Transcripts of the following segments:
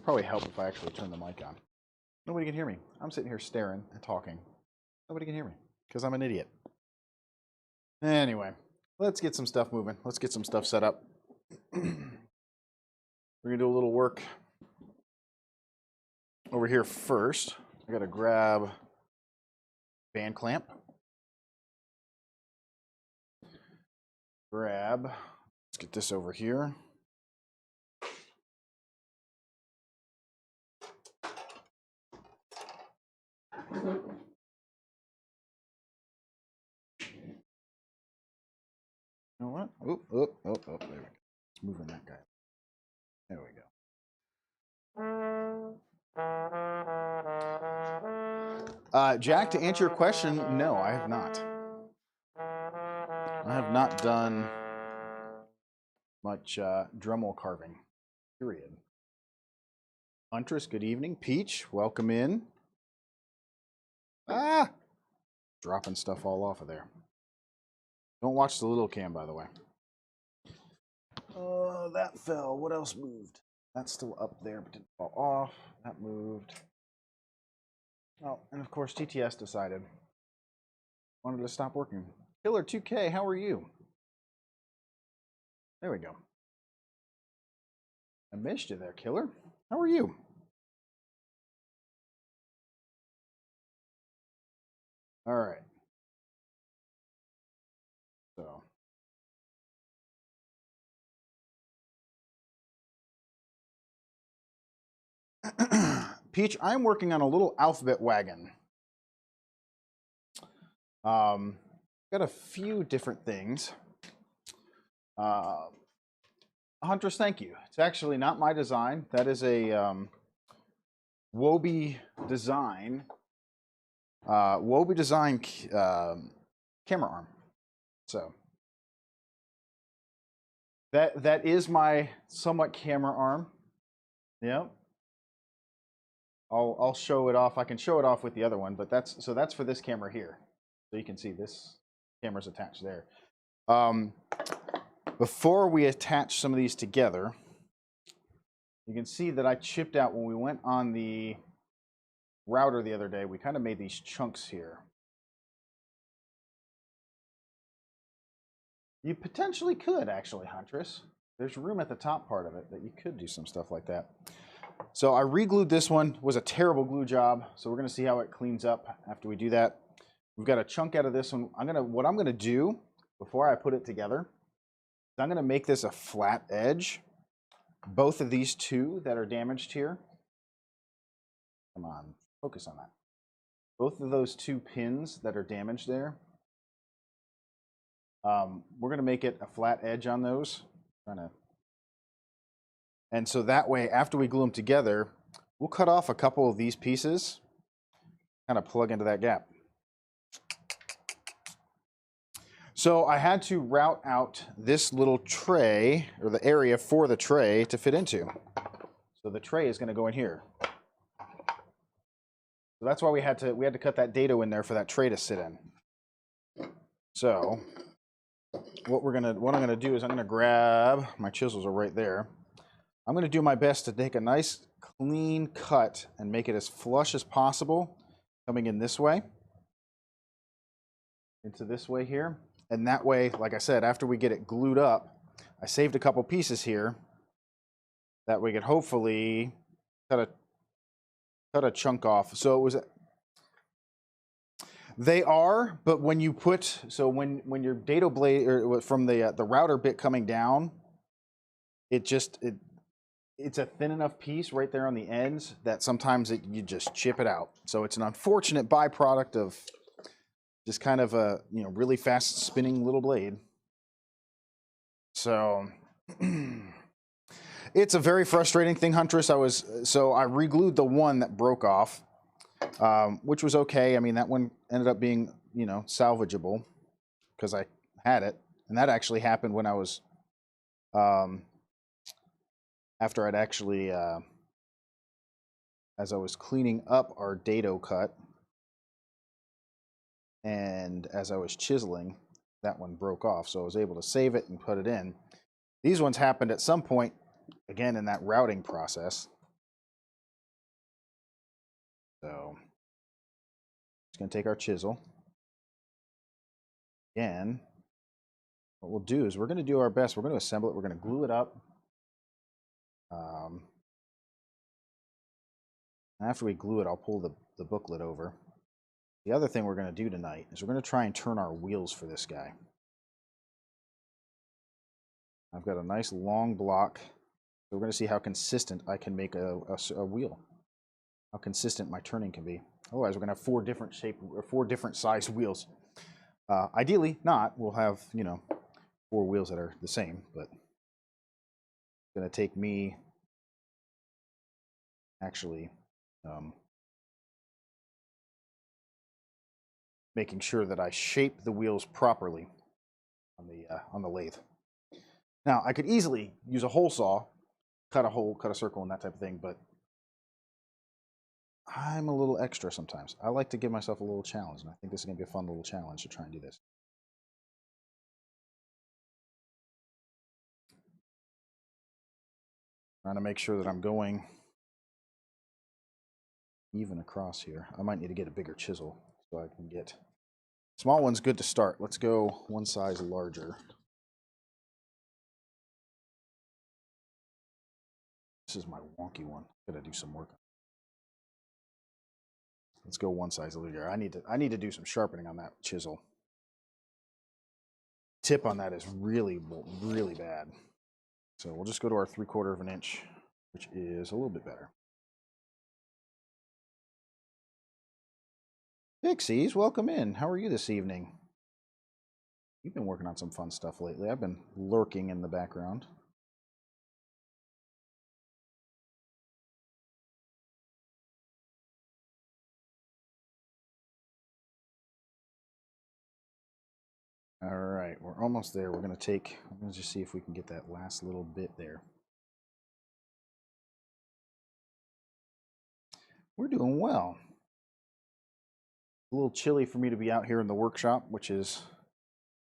probably help if I actually turn the mic on. Nobody can hear me. I'm sitting here staring and talking. Nobody can hear me because I'm an idiot. Anyway, let's get some stuff moving. Let's get some stuff set up. We're gonna do a little work over here first. I gotta grab band clamp. Let's get this over here. You know what? Oh, there we go. It's moving that guy. There we go. Jack, to answer your question, no, I have not. I have not done much Dremel carving, period. Huntress, good evening. Peach, welcome in. Ah! Dropping stuff all off of there. Don't watch the little cam, by the way. Oh, that fell. What else moved? That's still up there, but didn't fall off. That moved. Oh, and of course, TTS decided. Wanted to stop working. Killer 2K, how are you? There we go. I missed you there, Killer. How are you? All right. So. Peach, I'm working on a little alphabet wagon. Got a few different things. Huntress, thank you. It's actually not my design. That is a Wobie design. Wobie design camera arm. So that is my somewhat camera arm. Yep. I'll show it off. I can show it off with the other one, but that's for this camera here. So you can see this camera's attached there. Before we attach some of these together, you can see that I chipped out when we went on the router the other day. We kind of made these chunks here. You potentially could actually, Huntress. There's room at the top part of it that you could do some stuff like that. So I re-glued this one. It was a terrible glue job. So we're going to see how it cleans up after we do that. We've got a chunk out of this one. What I'm going to do before I put it together is I'm going to make this a flat edge. Both of these two that are damaged here. Come on, focus on that. Both of those two pins that are damaged there. We're going to make it a flat edge on those. And so that way, after we glue them together, we'll cut off a couple of these pieces, kind of plug into that gap. So I had to route out this little tray, or the area for the tray to fit into. So the tray is going to go in here. So that's why we had to cut that dado in there for that tray to sit in. So what I'm gonna do is I'm gonna grab, my chisels are right there. I'm gonna do my best to take a nice clean cut and make it as flush as possible, coming in this way, into this way here. And that way, like I said, after we get it glued up, I saved a couple pieces here that we could hopefully cut a chunk off. So it was, they are, but when you put, so when your dado blade, or from the router bit coming down, it's a thin enough piece right there on the ends that sometimes you just chip it out. So it's an unfortunate byproduct of just kind of a really fast spinning little blade. So it's a very frustrating thing, Huntress. I re-glued the one that broke off, which was okay. I mean, that one ended up being salvageable because I had it, and that actually happened when I was after I'd actually as I was cleaning up our dado cut, and as I was chiseling, that one broke off, so I was able to save it and put it in. These ones happened at some point, again, in that routing process. So just going to take our chisel. Again, what we'll do is we're going to do our best. We're going to assemble it. We're going to glue it up. After we glue it, I'll pull the booklet over. The other thing we're going to do tonight is we're going to try and turn our wheels for this guy. I've got a nice long block. So we're going to see how consistent I can make a wheel. How consistent my turning can be. Otherwise, we're going to have 4 different shape or 4 different sized wheels. Ideally, not. We'll have 4 wheels that are the same, but it's going to take me actually making sure that I shape the wheels properly on the lathe. Now, I could easily use a hole saw, cut a hole, cut a circle, and that type of thing, but I'm a little extra sometimes. I like to give myself a little challenge, and I think this is going to be a fun little challenge to try and do this. Trying to make sure that I'm going even across here. I might need to get a bigger chisel so I can get... Small one's good to start. Let's go one size larger. This is my wonky one. Gotta do some work. Let's go one size larger. I need to do some sharpening on that chisel. Tip on that is really bad. So we'll just go to our 3/4 of an inch, which is a little bit better. Pixies, welcome in. How are you this evening? You've been working on some fun stuff lately. I've been lurking in the background. All right, we're almost there. I'm going to just see if we can get that last little bit there. We're doing well. A little chilly for me to be out here in the workshop, which is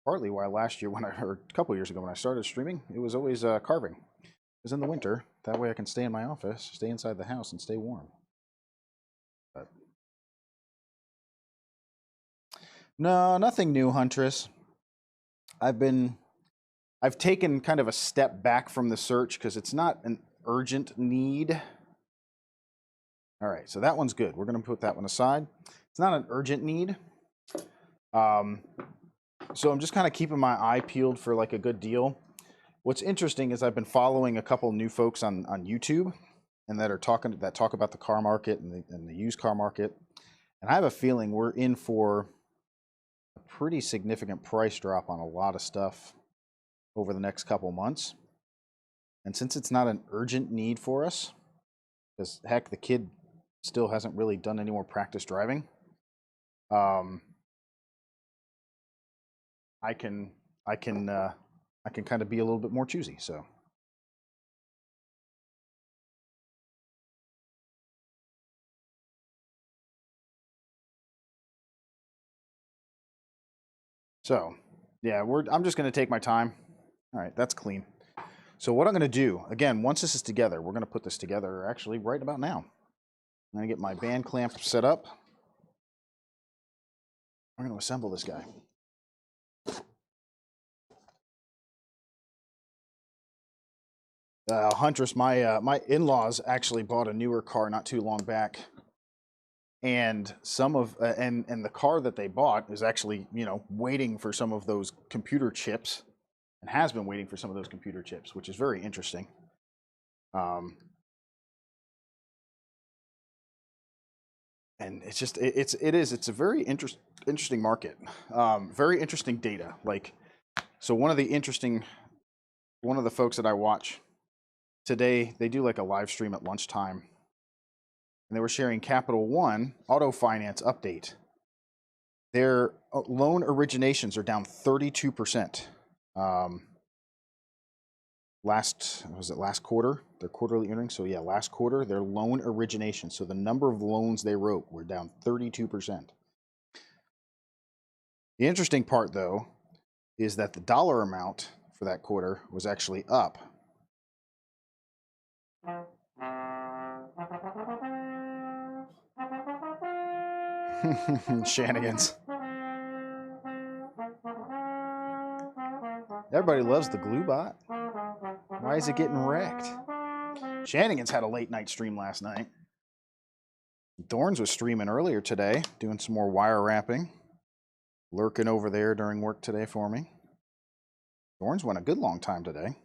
partly why last year or a couple years ago when I started streaming, it was always carving. It was in the winter. That way I can stay in my office, stay inside the house, and stay warm. But no, nothing new, Huntress. I've taken kind of a step back from the search because it's not an urgent need. All right, so that one's good. We're going to put that one aside. It's not an urgent need. So I'm just kind of keeping my eye peeled for like a good deal. What's interesting is I've been following a couple new folks on YouTube and that talk about the car market and the used car market. And I have a feeling we're in for a pretty significant price drop on a lot of stuff over the next couple months. And since it's not an urgent need for us, because heck, the kid still hasn't really done any more practice driving, I can kind of be a little bit more choosy. So yeah, I'm just going to take my time. All right, that's clean. So what I'm going to do, again, once this is together, we're going to put this together actually right about now. I'm going to get my band clamp set up. We're going to assemble this guy. Huntress, my in-laws actually bought a newer car not too long back, and and the car that they bought is actually waiting for some of those computer chips, and has been waiting for some of those computer chips, which is very interesting. And it's a very interesting market, very interesting data. Like, so one of the folks that I watch today, they do like a live stream at lunchtime, and they were sharing Capital One auto finance update. Their loan originations are down 32%. Last quarter, their quarterly earnings. So yeah, last quarter, their loan origination. So the number of loans they wrote were down 32%. The interesting part, though, is that the dollar amount for that quarter was actually up. Shenanigans. Everybody loves the glue bot. Why is it getting wrecked? Shenanigans had a late night stream last night. Thorns was streaming earlier today, doing some more wire wrapping. Lurking over there during work today for me. Thorns went a good long time today.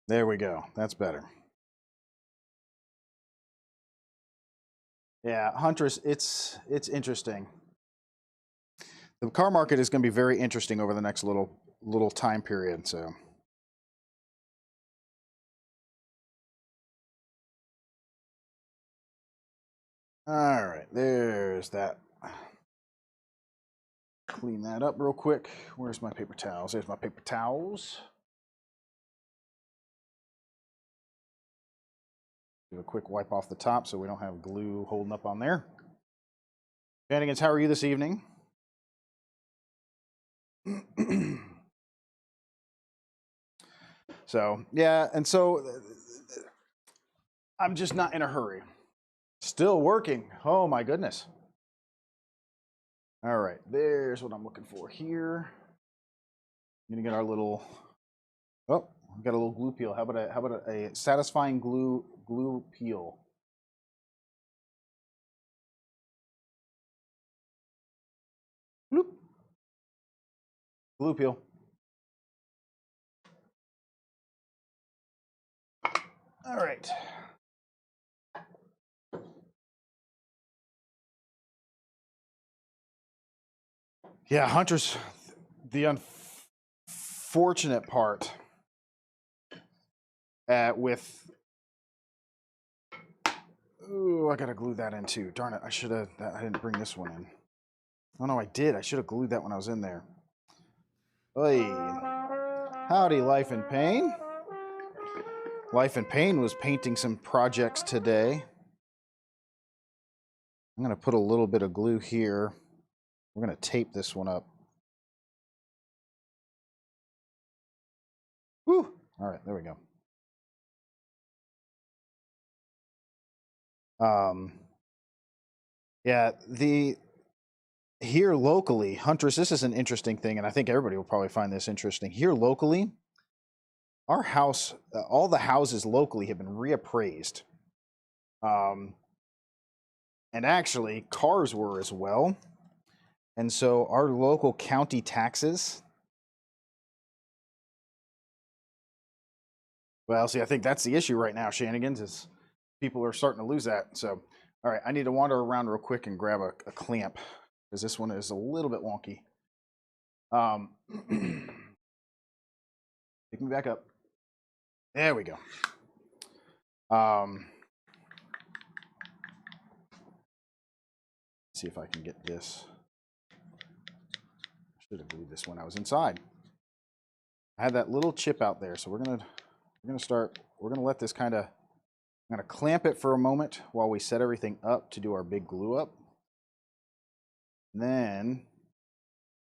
There we go. That's better. Yeah, Huntress, it's interesting. The car market is going to be very interesting over the next little time period, so. All right, there's that. Clean that up real quick. Where's my paper towels? There's my paper towels. Do a quick wipe off the top so we don't have glue holding up on there. Shenanigans, how are you this evening? So, yeah, and so I'm just not in a hurry. Still working. Oh, my goodness. All right, there's what I'm looking for here. I'm going to get our little, oh, we've got a little glue peel. How about a satisfying glue peel? Bloop. Glue peel. All right. Yeah, Hunter's the unfortunate part with. Ooh, I gotta glue that in too. Darn it! I should have. I didn't bring this one in. Oh no, I did. I should have glued that when I was in there. Hey, howdy, Life in Pain. Life in Pain was painting some projects today. I'm gonna put a little bit of glue here. We're gonna tape this one up. Woo! All right, there we go. Yeah, here locally, Huntress, this is an interesting thing, and I think everybody will probably find this interesting. Here locally, our house, all the houses locally have been reappraised. And actually, cars were as well. And so our local county taxes. Well, see, I think that's the issue right now, Shenanigans, is people are starting to lose that. So, all right, I need to wander around real quick and grab a clamp because this one is a little bit wonky. Pick me back up. There we go. See if I can get this. I should have glued this when I was inside. I had that little chip out there, so we're gonna let this kind of. I'm gonna clamp it for a moment while we set everything up to do our big glue up. And then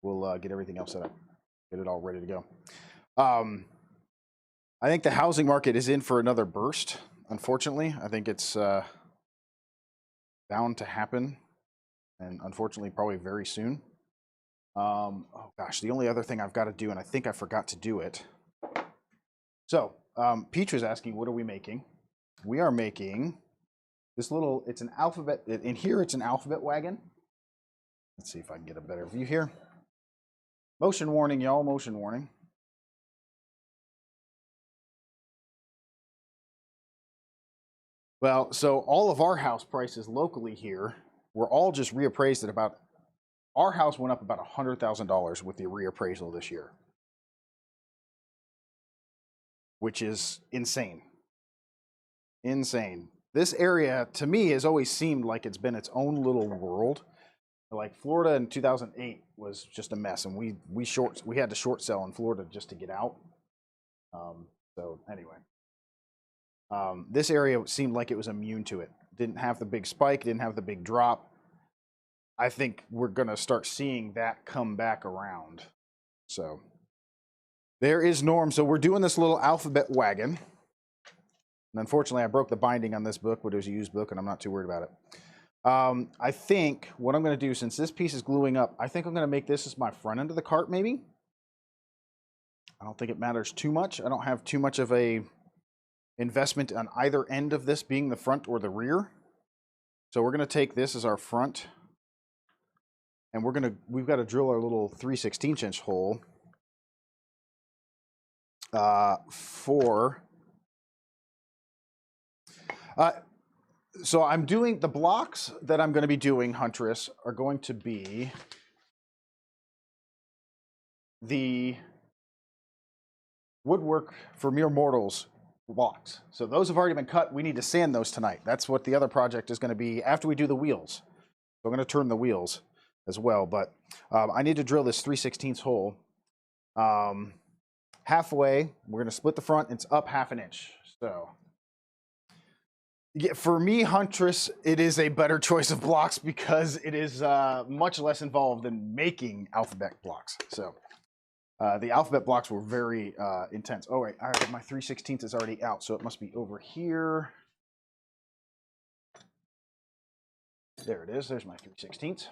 we'll get everything else set up, get it all ready to go. I think the housing market is in for another burst. Unfortunately, I think it's bound to happen, and unfortunately, probably very soon. Oh gosh, the only other thing I've got to do, and I think I forgot to do it. So, Peach was asking, what are we making? We are making this little, it's an alphabet, in here it's an alphabet wagon. Let's see if I can get a better view here. Motion warning, y'all, motion warning. Well, so all of our house prices locally here were all just reappraised at about, our house went up about $100,000 with the reappraisal this year, which is insane. Insane. This area, to me, has always seemed like it's been its own little world. Like Florida in 2008 was just a mess, and we had to short sell in Florida just to get out. So anyway, this area seemed like it was immune to it. Didn't have the big spike, didn't have the big drop. I think we're gonna start seeing that come back around. So there is Norm. So we're doing this little alphabet wagon. And unfortunately, I broke the binding on this book, but it was a used book, and I'm not too worried about it. I think what I'm going to do, since this piece is gluing up, I think I'm going to make this as my front end of the cart, maybe. I don't think it matters too much. I don't have too much of a investment on either end of this being the front or the rear. So we're going to take this as our front, and we've got to drill our little 3/16 inch hole so I'm doing the blocks that I'm going to be doing, Huntress, are going to be the woodwork for mere mortals blocks. So those have already been cut. We need to sand those tonight. That's what the other project is going to be after we do the wheels. So I'm going to turn the wheels as well, but I need to drill this 3/16 hole. Halfway, we're going to split the front. It's up 1/2 inch. So yeah, for me, Huntress, it is a better choice of blocks because it is much less involved than making alphabet blocks. So the alphabet blocks were very intense. Oh, wait, all right, my 3/16 is already out, so it must be over here. There it is. There's my 3/16.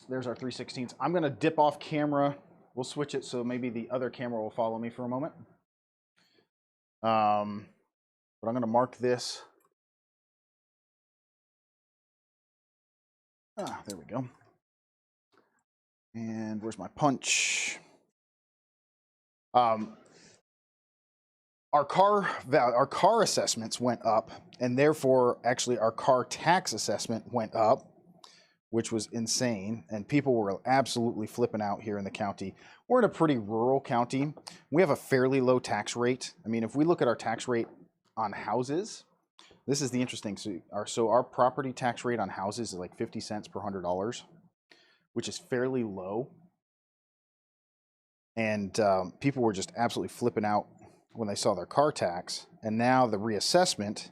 There's our 3/16. I'm going to dip off camera. We'll switch it so maybe the other camera will follow me for a moment. But I'm going to mark this. There we go. And where's my punch? Our car assessments went up, and therefore, actually, our car tax assessment went up, which was insane, and people were absolutely flipping out here in the county. We're in a pretty rural county. We have a fairly low tax rate. I mean, if we look at our tax rate on houses, this is the interesting. So our property tax rate on houses is like 50 cents per $100, which is fairly low. And people were just absolutely flipping out when they saw their car tax. And now the reassessment,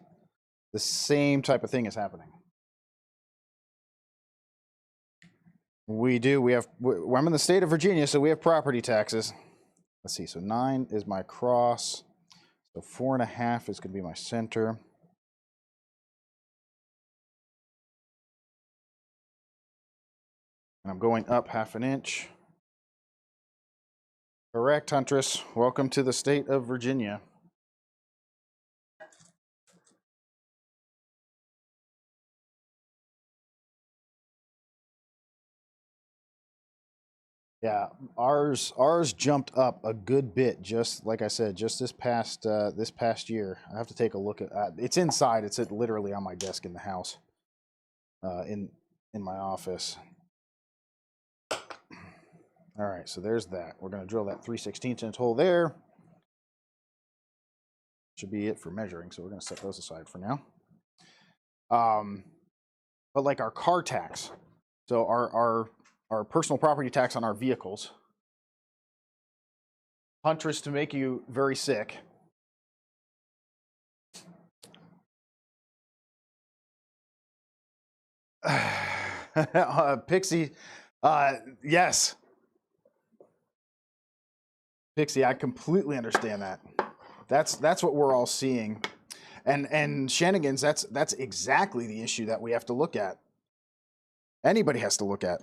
the same type of thing is happening. We do. I'm in the state of Virginia, so we have property taxes. Let's see. So 9 is my cross. So 4.5 is going to be my center. And I'm going up 1/2 inch. Correct, Huntress. Welcome to the state of Virginia. Yeah, ours jumped up a good bit. Just like I said, just this past year. I have to take a look at. It's inside. It's literally on my desk in the house, in my office. All right, so there's that. We're going to drill that 3/16 inch hole there. Should be it for measuring. So we're going to set those aside for now. But like our car tax, so our personal property tax on our vehicles. Huntress, to make you very sick. Pixie, yes. Pixie, I completely understand that. That's what we're all seeing. And Shenanigans, that's exactly the issue that we have to look at. Anybody has to look at.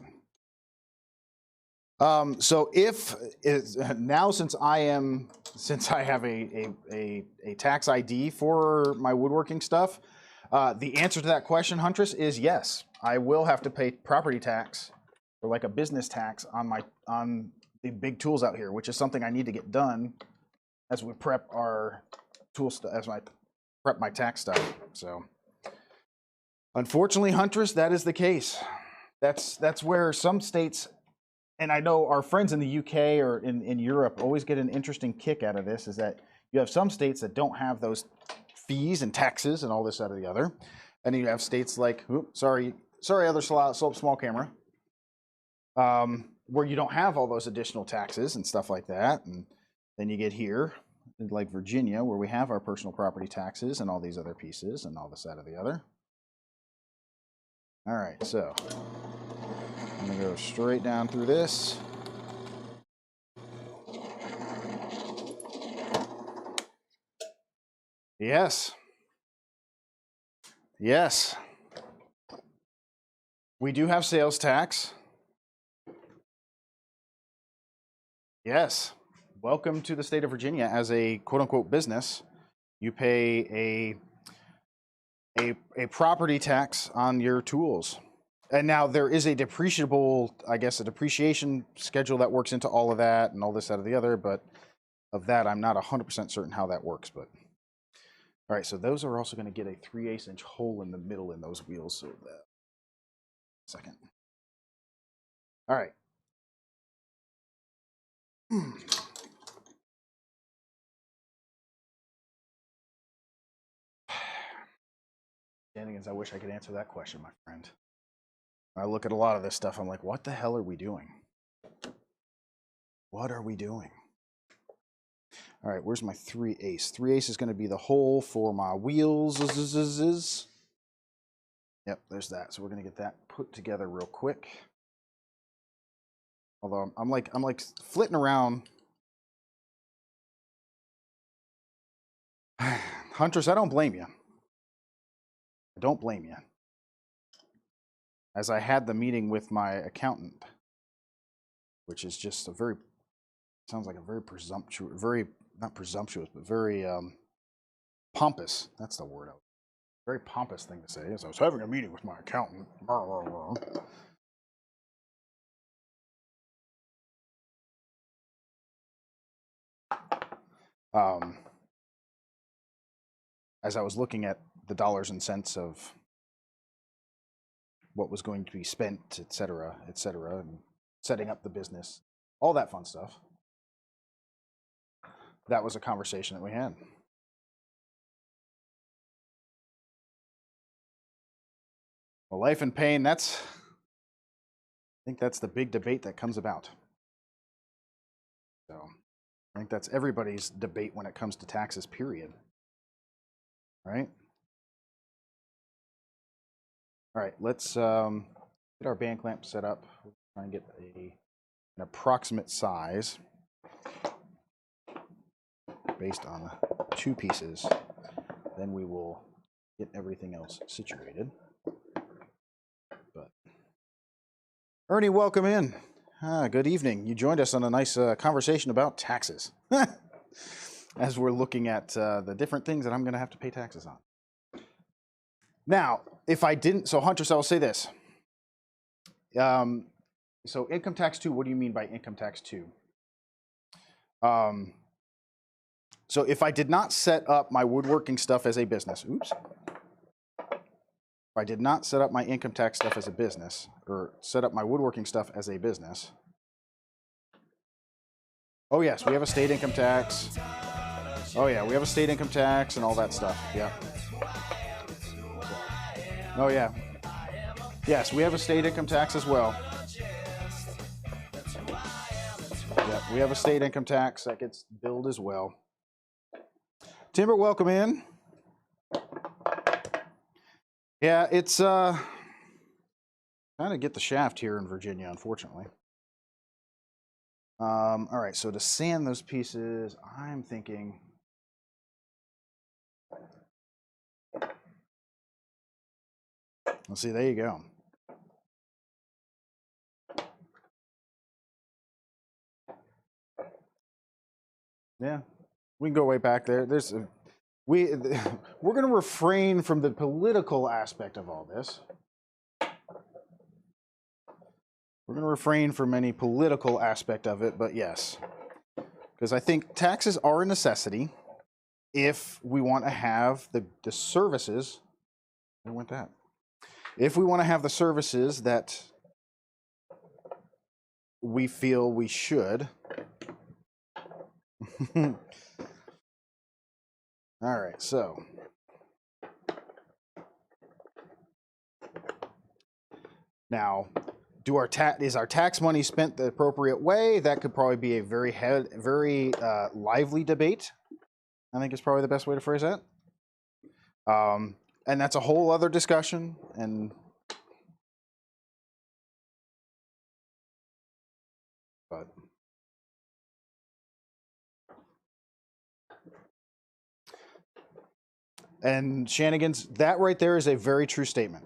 So since I have a tax ID for my woodworking stuff, the answer to that question, Huntress, is yes. I will have to pay property tax or like a business tax on the big tools out here, which is something I need to get done as we prep our tool stuff, as I prep my tax stuff. So unfortunately, Huntress, that is the case. That's where some states, and I know our friends in the UK or in Europe always get an interesting kick out of this, is that you have some states that don't have those fees and taxes and all this out of the other. And you have states like, sorry, other small camera, where you don't have all those additional taxes and stuff like that. And then you get here, like Virginia, where we have our personal property taxes and all these other pieces and all this out of the other. All right, so I'm going to go straight down through this. Yes. Yes. We do have sales tax. Yes. Welcome to the state of Virginia. As a quote-unquote business, you pay a property tax on your tools. And now there is a depreciable, I guess, a depreciation schedule that works into all of that and all this, that, or the other, but of that, I'm not 100% certain how that works. But all right, so those are also going to get a 3/8 inch hole in the middle in those wheels. So that second. All right. Shenanigans, I wish I could answer that question, my friend. When I look at a lot of this stuff, I'm like, what the hell are we doing? What are we doing? All right, where's my 3/8? 3/8 is going to be the hole for my wheels. Yep, there's that. So we're going to get that put together real quick. Although I'm like flitting around. Huntress, I don't blame you. I don't blame you. As I had the meeting with my accountant, which is just a very, sounds like a very presumptuous, very, not presumptuous, but very pompous. That's the word. Very pompous thing to say. Is I was having a meeting with my accountant. As I was looking at the dollars and cents of what was going to be spent, et cetera, and setting up the business, all that fun stuff. That was a conversation that we had. Well, life and pain, I think that's the big debate that comes about. So I think that's everybody's debate when it comes to taxes, period. Right? All right, let's get our band clamp set up. We'll try and get an approximate size based on 2 pieces. Then we will get everything else situated. But Ernie, welcome in. Good evening. You joined us on a nice conversation about taxes. As we're looking at the different things that I'm going to have to pay taxes on. Now, if I didn't, so Huntress, I will say this. So income tax 2, what do you mean by income tax 2? So if I did not set up my woodworking stuff as a business, oops. If I did not set up my income tax stuff as a business, or set up my woodworking stuff as a business. Oh yes, we have a state income tax. Oh yeah, we have a state income tax and all that stuff, yeah. Oh yeah. Yes, we have a state income tax as well. Yeah, we have a state income tax that gets billed as well. Timber, welcome in. Yeah, it's kind of get the shaft here in Virginia, unfortunately. All right, so to sand those pieces, I'm thinking. Let's see, there you go. Yeah, we can go way back there. We're going to refrain from the political aspect of all this. We're going to refrain from any political aspect of it, but yes, because I think taxes are a necessity if we want to have the services. I want that. If we want to have the services that we feel we should. All right, so now, is our tax money spent the appropriate way? That could probably be a very lively debate. I think is probably the best way to phrase that. And that's a whole other discussion. But And shenanigans, that right there is a very true statement.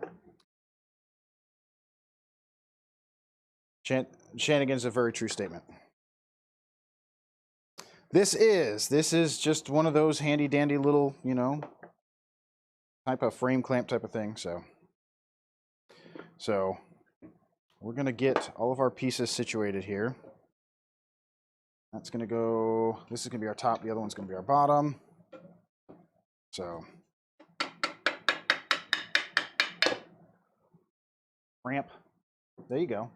Shenanigans is a very true statement. This is just one of those handy dandy little, you know, type of frame clamp type of thing. So we're gonna get all of our pieces situated here. That's gonna go, this is gonna be our top, the other one's gonna be our bottom. So ramp, there you go.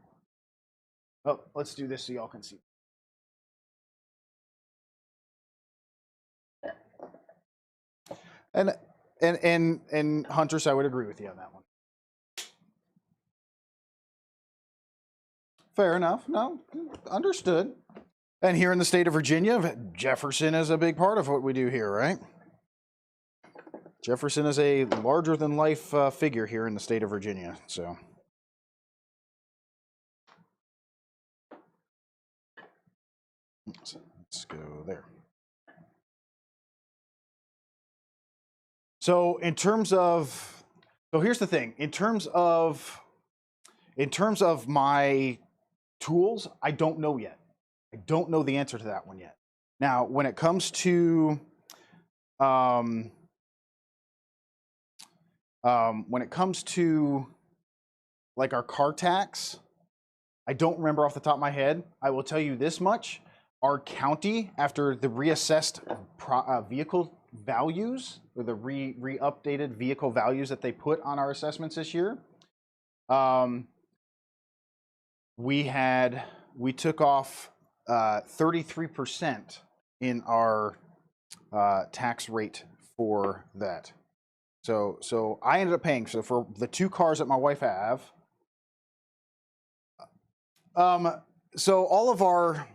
Oh, let's do this so y'all can see. And Huntress, I would agree with you on that one. Fair enough. No, understood. And here in the state of Virginia, Jefferson is a big part of what we do here, right? Jefferson is a larger than life figure here in the state of Virginia. So let's go there. So in terms of, so here's the thing. In terms of my tools, I don't know yet. I don't know the answer to that one yet. Now, when it comes to like our car tax, I don't remember off the top of my head. I will tell you this much: our county, after the reassessed vehicle values, or the re-updated vehicle values that they put on our assessments this year, we took off 33% in our tax rate for that. So I ended up paying, so for the two cars that my wife have, so all of our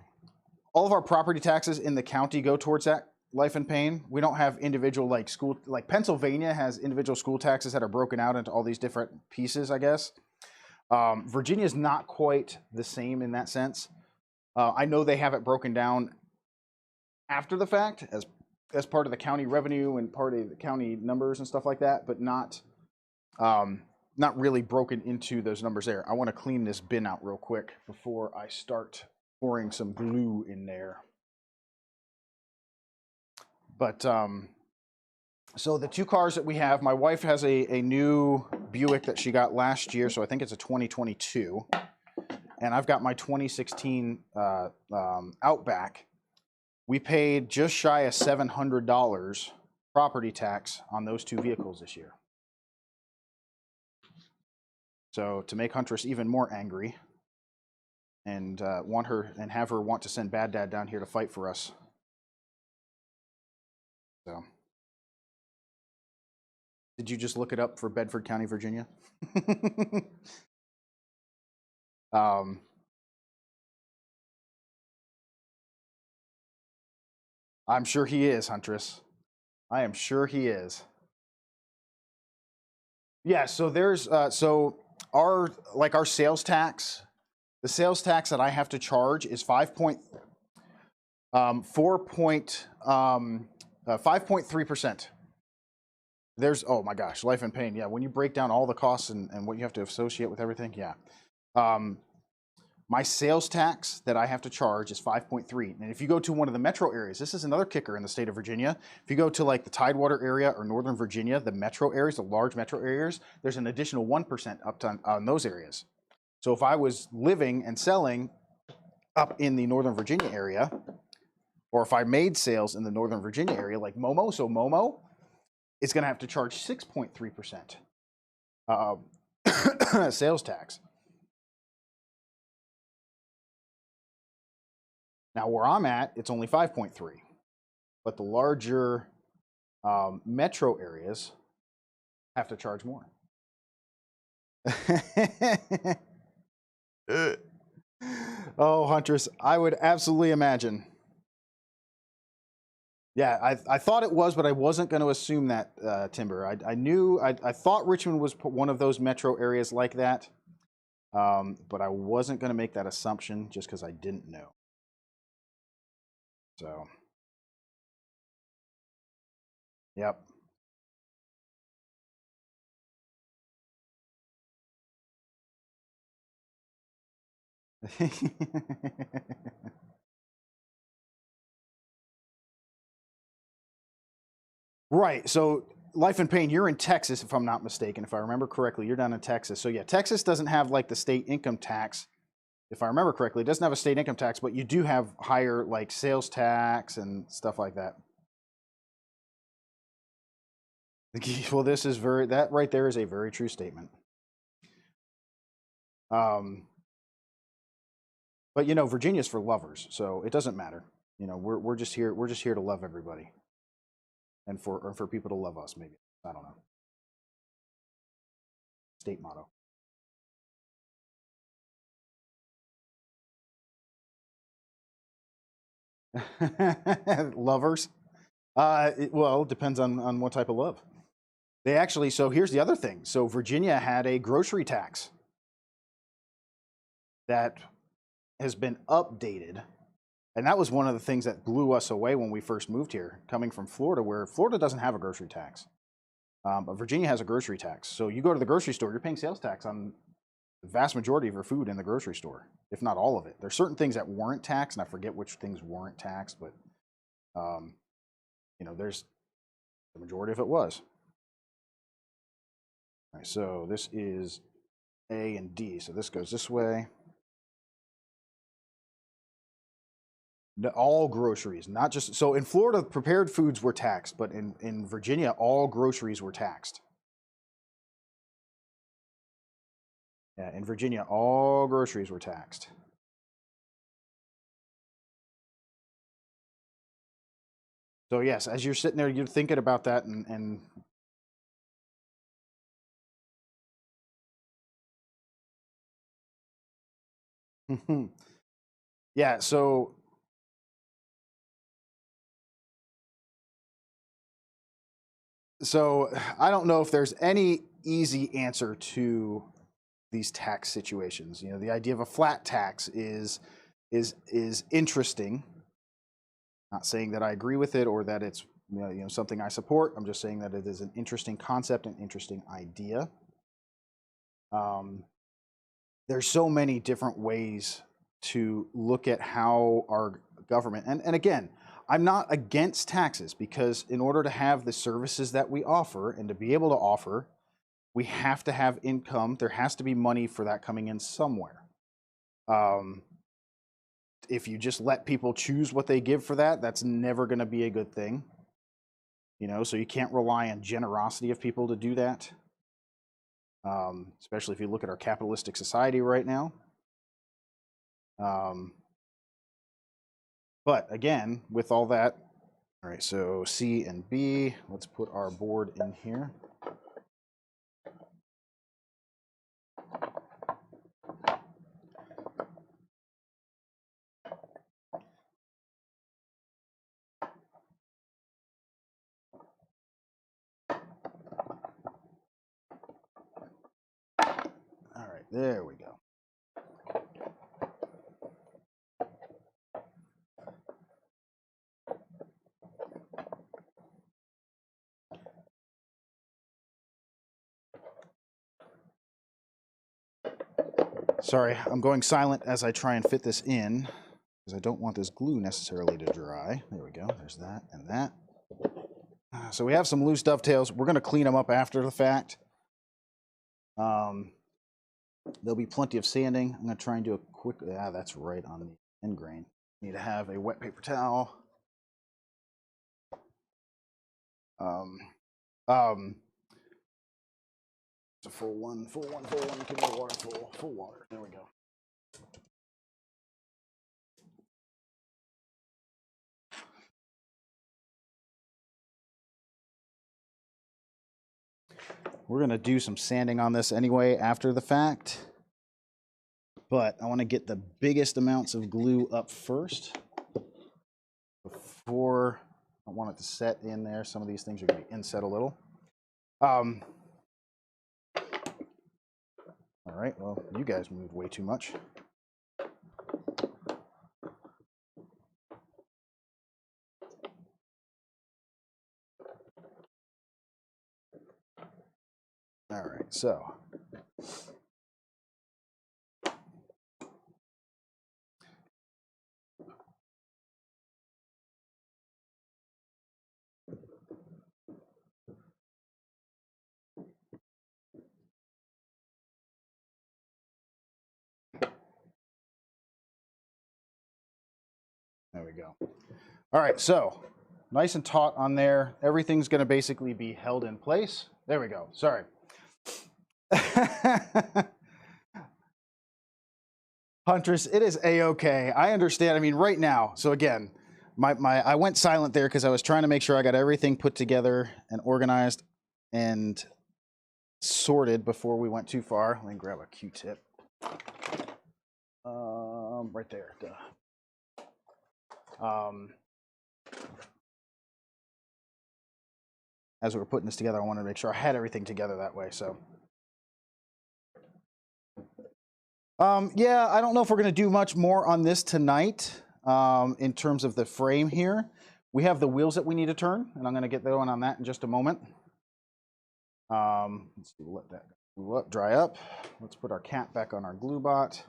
property taxes in the county go towards that life and pain. We don't have individual, like school, like Pennsylvania has individual school taxes that are broken out into all these different pieces, I guess. Virginia is not quite the same in that sense. I know they have it broken down after the fact as part of the county revenue and part of the county numbers and stuff like that, but not really broken into those numbers there. I want to clean this bin out real quick before I start pouring some glue in there. But so the two cars that we have, my wife has a new Buick that she got last year, so I think it's a 2022. And I've got my 2016 Outback. We paid just shy of $700 property tax on those two vehicles this year. So to make Huntress even more angry and have her want to send Bad Dad down here to fight for us. So, did you just look it up for Bedford County, Virginia? I'm sure he is, Huntress. I am sure he is. Yeah, so there's so our sales tax, the sales tax that I have to charge is 5.3%. There's, oh my gosh, life and pain. Yeah, when you break down all the costs and what you have to associate with everything, yeah. My sales tax that I have to charge is 5.3. And if you go to one of the metro areas, this is another kicker in the state of Virginia. If you go to like the Tidewater area or Northern Virginia, the metro areas, the large metro areas, there's an additional 1% up on those areas. So if I was living and selling up in the Northern Virginia area, or if I made sales in the Northern Virginia area, like Momo, so Momo is going to have to charge 6.3% sales tax. Now, where I'm at, it's only 5.3, but the larger metro areas have to charge more. Oh, Huntress, I would absolutely imagine. Yeah, I thought it was, but I wasn't going to assume that, Timber. I thought Richmond was one of those metro areas like that, but I wasn't going to make that assumption just because I didn't know. So, yep. Right. So Life and Pain, you're in Texas, if I'm not mistaken. If I remember correctly, you're down in Texas. So yeah, Texas doesn't have like the state income tax. If I remember correctly, it doesn't have a state income tax, but you do have higher like sales tax and stuff like that. Well, this is that right there is a very true statement. But you know, Virginia's for lovers, so it doesn't matter. You know, we're just here. We're just here to love everybody, and for people to love us. Maybe I don't know. State motto. Lovers. Well, it depends on what type of love. They actually. So here's the other thing. So Virginia had a grocery tax that has been updated. And that was one of the things that blew us away when we first moved here, coming from Florida, where Florida doesn't have a grocery tax. But Virginia has a grocery tax. So you go to the grocery store, you're paying sales tax on the vast majority of your food in the grocery store, if not all of it. There's certain things that weren't taxed, and I forget which things weren't taxed, but you know, there's the majority of it was. All right, so this is A and D. So this goes this way. All groceries, not just so in Florida, prepared foods were taxed, but in Virginia, all groceries were taxed. Yeah, in Virginia, all groceries were taxed. So yes, as you're sitting there, you're thinking about that, and yeah. So I don't know if there's any easy answer to these tax situations. You know, the idea of a flat tax is interesting. Not saying that I agree with it or that it's you know something I support. I'm just saying that it is an interesting concept, an interesting idea. Um, there's so many different ways to look at how our government and again, I'm not against taxes because in order to have the services that we offer and to be able to offer, we have to have income. There has to be money for that coming in somewhere. Um, if you just let people choose what they give for that, that's never going to be a good thing. You know, so you can't rely on generosity of people to do that. Especially if you look at our capitalistic society right now. Um, but again, with all that, all right, so C and B, let's put our board in here. All right, there we go. Sorry, I'm going silent as I try and fit this in because I don't want this glue necessarily to dry. There we go. There's that and that. So we have some loose dovetails. We're going to clean them up after the fact. There'll be plenty of sanding. I'm going to try and do a quick... that's right on the end grain. Need to have a wet paper towel. It's a full one. Give me the water, full water. There we go. We're going to do some sanding on this anyway after the fact. But I want to get the biggest amounts of glue up first before I want it to set in there. Some of these things are going to be inset a little. All right, well, you guys moved way too much. All right, so There we go. All right, so nice and taut on there. Everything's going to basically be held in place. There we go. Sorry. Huntress, it is a-okay. I understand. I mean, right now. So again, I went silent there because I was trying to make sure I got everything put together and organized and sorted before we went too far. Let me grab a Q-tip. Right there. Duh. As we were putting this together, I wanted to make sure I had everything together that way. So, yeah, I don't know if we're going to do much more on this tonight in terms of the frame here. We have the wheels that we need to turn, and I'm going to get going on that in just a moment. Let's see, we'll let that glue up, dry up. Let's put our cap back on our glue bot.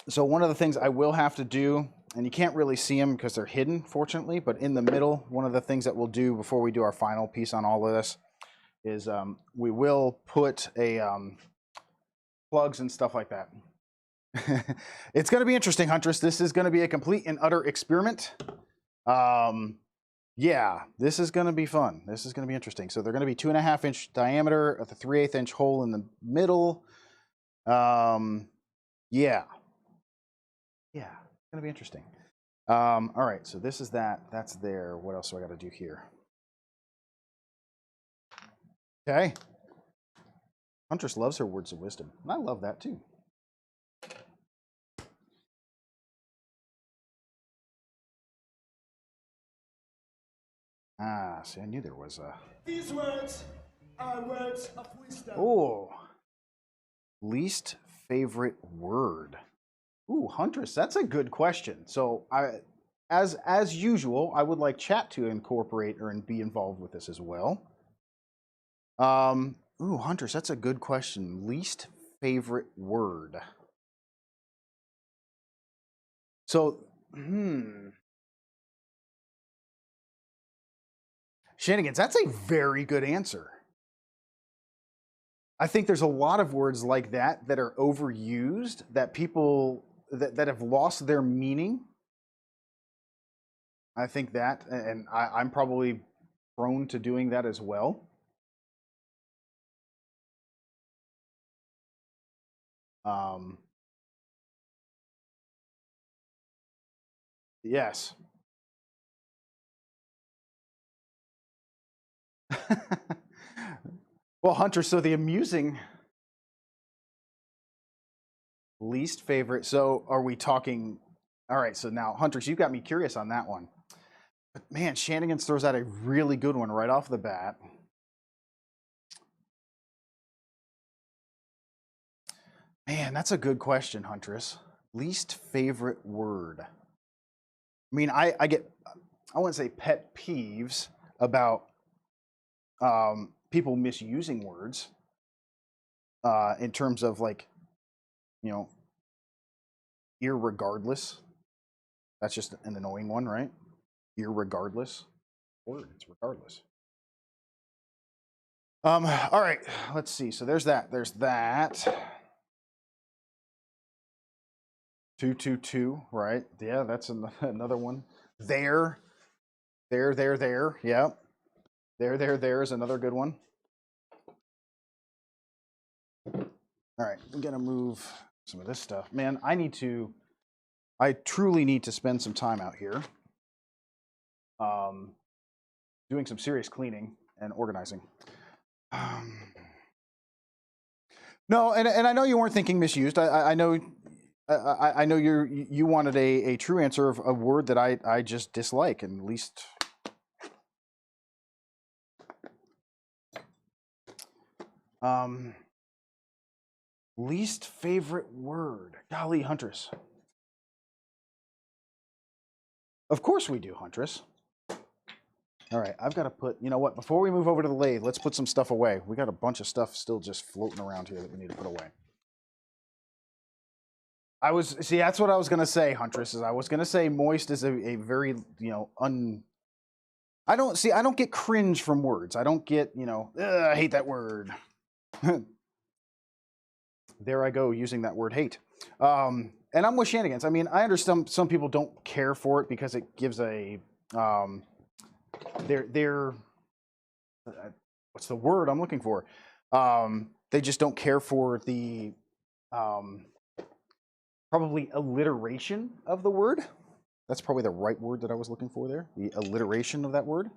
So one of the things I will have to do, and you can't really see them because they're hidden, fortunately, but in the middle, one of the things that we'll do before we do our final piece on all of this is we will put a plugs and stuff like that. It's going to be interesting, Huntress. This is going to be a complete and utter experiment. Yeah, this is going to be fun. This is going to be interesting. So they're going to be 2.5 inch diameter at the 3/8 inch hole in the middle. Yeah. Yeah, it's going to be interesting. All right, so this is that. That's there. What else do I got to do here? Okay. Huntress loves her words of wisdom, and I love that too. Ah, see, I knew there was a... These words are words of wisdom. Oh, least favorite word. Ooh, Huntress, that's a good question. So, as usual, I would like chat to incorporate or be involved with this as well. Ooh, Huntress, that's a good question. Least favorite word. So, Shenanigans, that's a very good answer. I think there's a lot of words like that that are overused, that people that have lost their meaning. I think that, and I'm probably prone to doing that as well. Yes. Well, Hunter, so the amusing least favorite. So are we talking? All right, so now, Hunters, you got me curious on that one. But man, Shanigans throws out a really good one right off the bat. Man, that's a good question, Huntress. Least favorite word. I mean, I wouldn't say pet peeves about people misusing words in terms of like, you know, irregardless. That's just an annoying one, right? Irregardless. Word, it's regardless. All right, let's see. So there's that. There's that. 222, right? Yeah, that's another one. There. Yeah. There is another good one. All right, I'm gonna move some of this stuff. Man, I truly need to spend some time out here doing some serious cleaning and organizing. No, and I know you weren't thinking misused. I know I know you wanted a true answer of a word that I just dislike, and least. Least favorite word. Golly, Huntress. Of course we do, Huntress. All right, I've got to put, you know what, before we move over to the lathe, let's put some stuff away. We got a bunch of stuff still just floating around here that we need to put away. See, that's what I was going to say, Huntress, is I was going to say moist is a very, you know, I don't get cringe from words. I don't get, you know, I hate that word. There I go using that word hate. and I'm with Shenanigans. I mean, I understand some people don't care for it because it gives a they're what's the word I'm looking for? They just don't care for the probably alliteration of the word. That's probably the right word that I was looking for there. The alliteration of that word.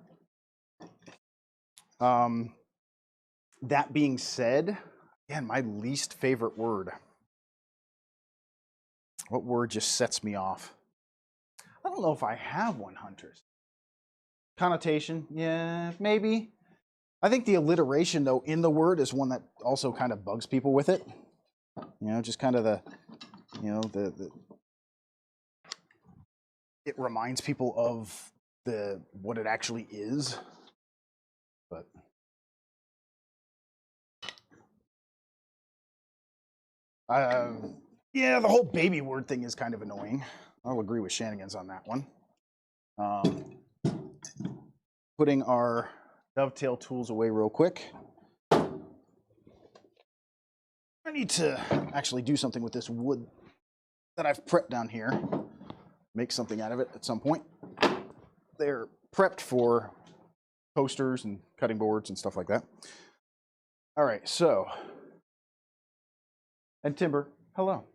That being said, again, my least favorite word. What word just sets me off? I don't know if I have one, Huntress. Connotation, yeah, maybe. I think the alliteration, though, in the word is one that also kind of bugs people with it. You know, just kind of the it reminds people of what it actually is. But yeah, the whole baby word thing is kind of annoying. I'll agree with Shenanigans on that one. Putting our dovetail tools away real quick. I need to actually do something with this wood that I've prepped down here. Make something out of it at some point. They're prepped for coasters and cutting boards and stuff like that. All right, so, and Timber, hello.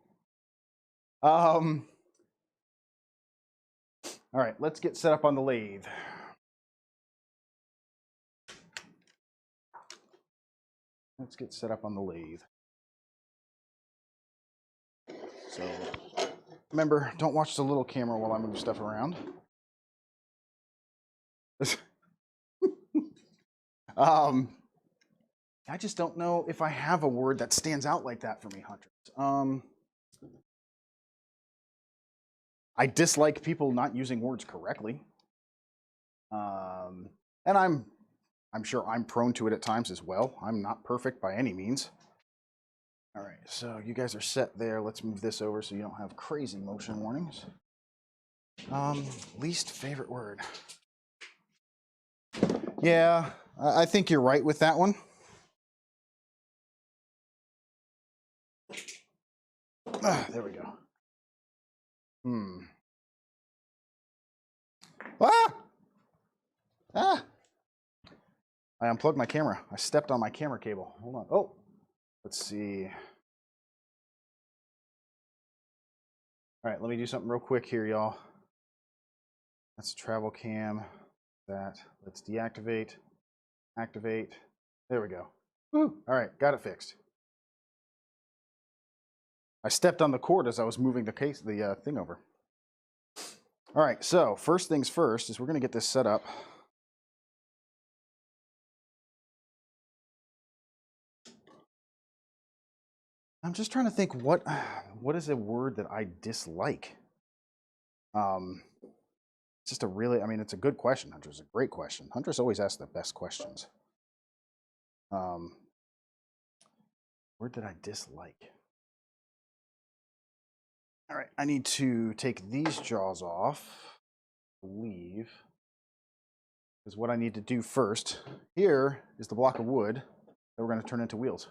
All right, let's get set up on the lathe. Let's get set up on the lathe. So, remember, don't watch the little camera while I move stuff around. I just don't know if I have a word that stands out like that for me, Huntress. I dislike people not using words correctly. And I'm sure I'm prone to it at times as well. I'm not perfect by any means. All right, so you guys are set there. Let's move this over so you don't have crazy motion warnings. Least favorite word. Yeah, I think you're right with that one. There we go. Ah! I unplugged my camera. I stepped on my camera cable. Hold on. Oh, let's see. All right, let me do something real quick here, y'all. That's travel cam. Let's deactivate. Activate. There we go. Woo! All right, got it fixed. I stepped on the cord as I was moving the thing over. All right, so first things first is we're going to get this set up. I'm just trying to think what is a word that I dislike. It's just it's a good question, Hunter. It's a great question. Hunter's always asks the best questions. Word that I dislike. All right, I need to take these jaws off, I believe, because what I need to do first here is the block of wood that we're going to turn into wheels.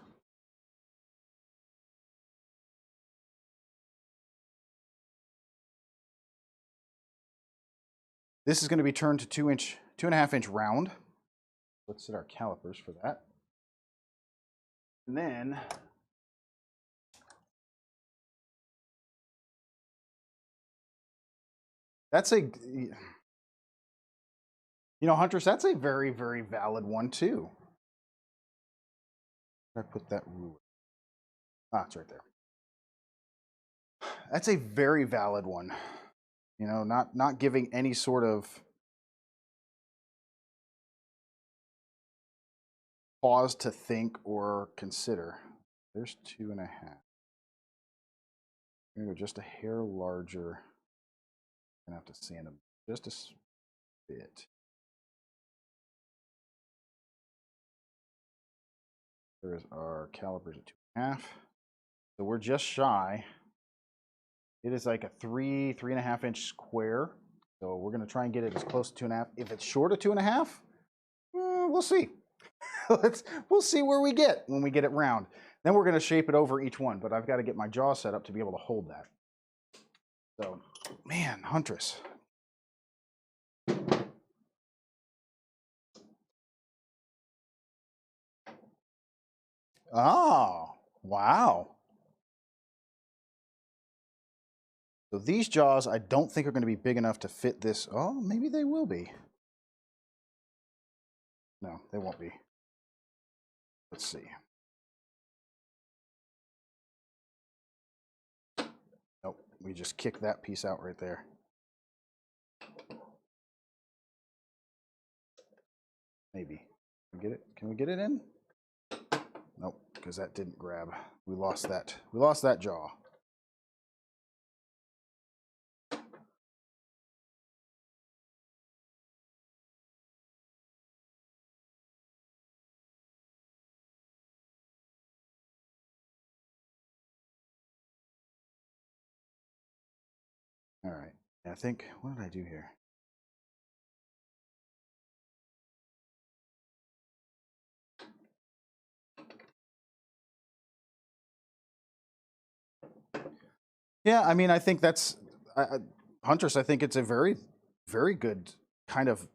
This is going to be turned to 2.5 inch round. Let's set our calipers for that. And then that's Huntress, that's a very, very valid one too. Where did I put that ruler? Ah, it's right there. That's a very valid one. You know, not giving any sort of pause to think or consider. There's 2.5. I'm gonna go just a hair larger. I'm gonna have to sand them just a bit. There's our calipers at 2.5. So we're just shy. It is like a 3.5 inch square. So we're gonna try and get it as close to 2.5. If it's short of 2.5, we'll see. We'll see where we get when we get it round. Then we're gonna shape it over each one, but I've got to get my jaw set up to be able to hold that. So, man, Huntress. Oh, wow. So these jaws I don't think are going to be big enough to fit this. Oh, maybe they will be. No, they won't be. Let's see. Nope, we just kicked that piece out right there. Maybe. Can we get it? Can we get it in? Nope, because that didn't grab. We lost that. We lost that jaw. All right. I think, what did I do here? Yeah, I mean, I think that's, Huntress, I think it's a very, very good kind of,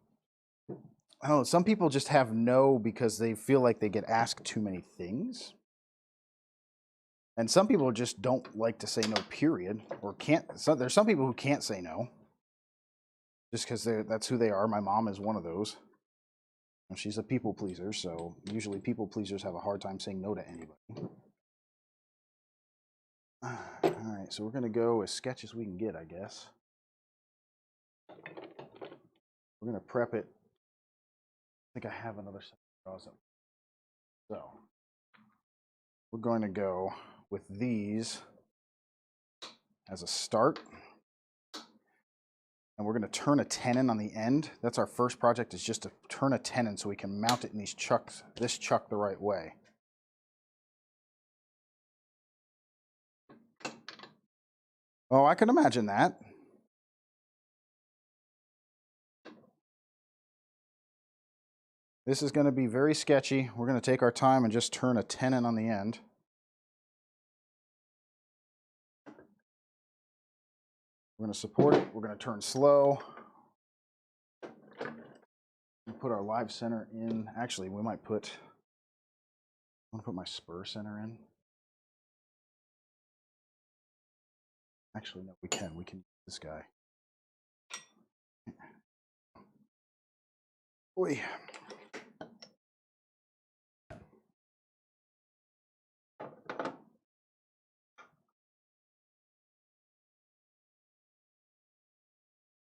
I don't know, some people just have no because they feel like they get asked too many things. And some people just don't like to say no, period, or can't. So there's some people who can't say no just because that's who they are. My mom is one of those. And she's a people pleaser, so usually people pleasers have a hard time saying no to anybody. All right, so we're going to go as sketch as we can get, I guess. We're going to prep it. I think I have another set of draws up. So we're going to go with these as a start. And we're going to turn a tenon on the end. That's our first project, is just to turn a tenon so we can mount it in these chucks, this chuck the right way. Oh, I can imagine that. This is going to be very sketchy. We're going to take our time and just turn a tenon on the end. We're going to support it. We're going to turn slow. And put our live center in. Actually, we might put, I want to put my spur center in. Actually, no, we can. We can use this guy. Boy.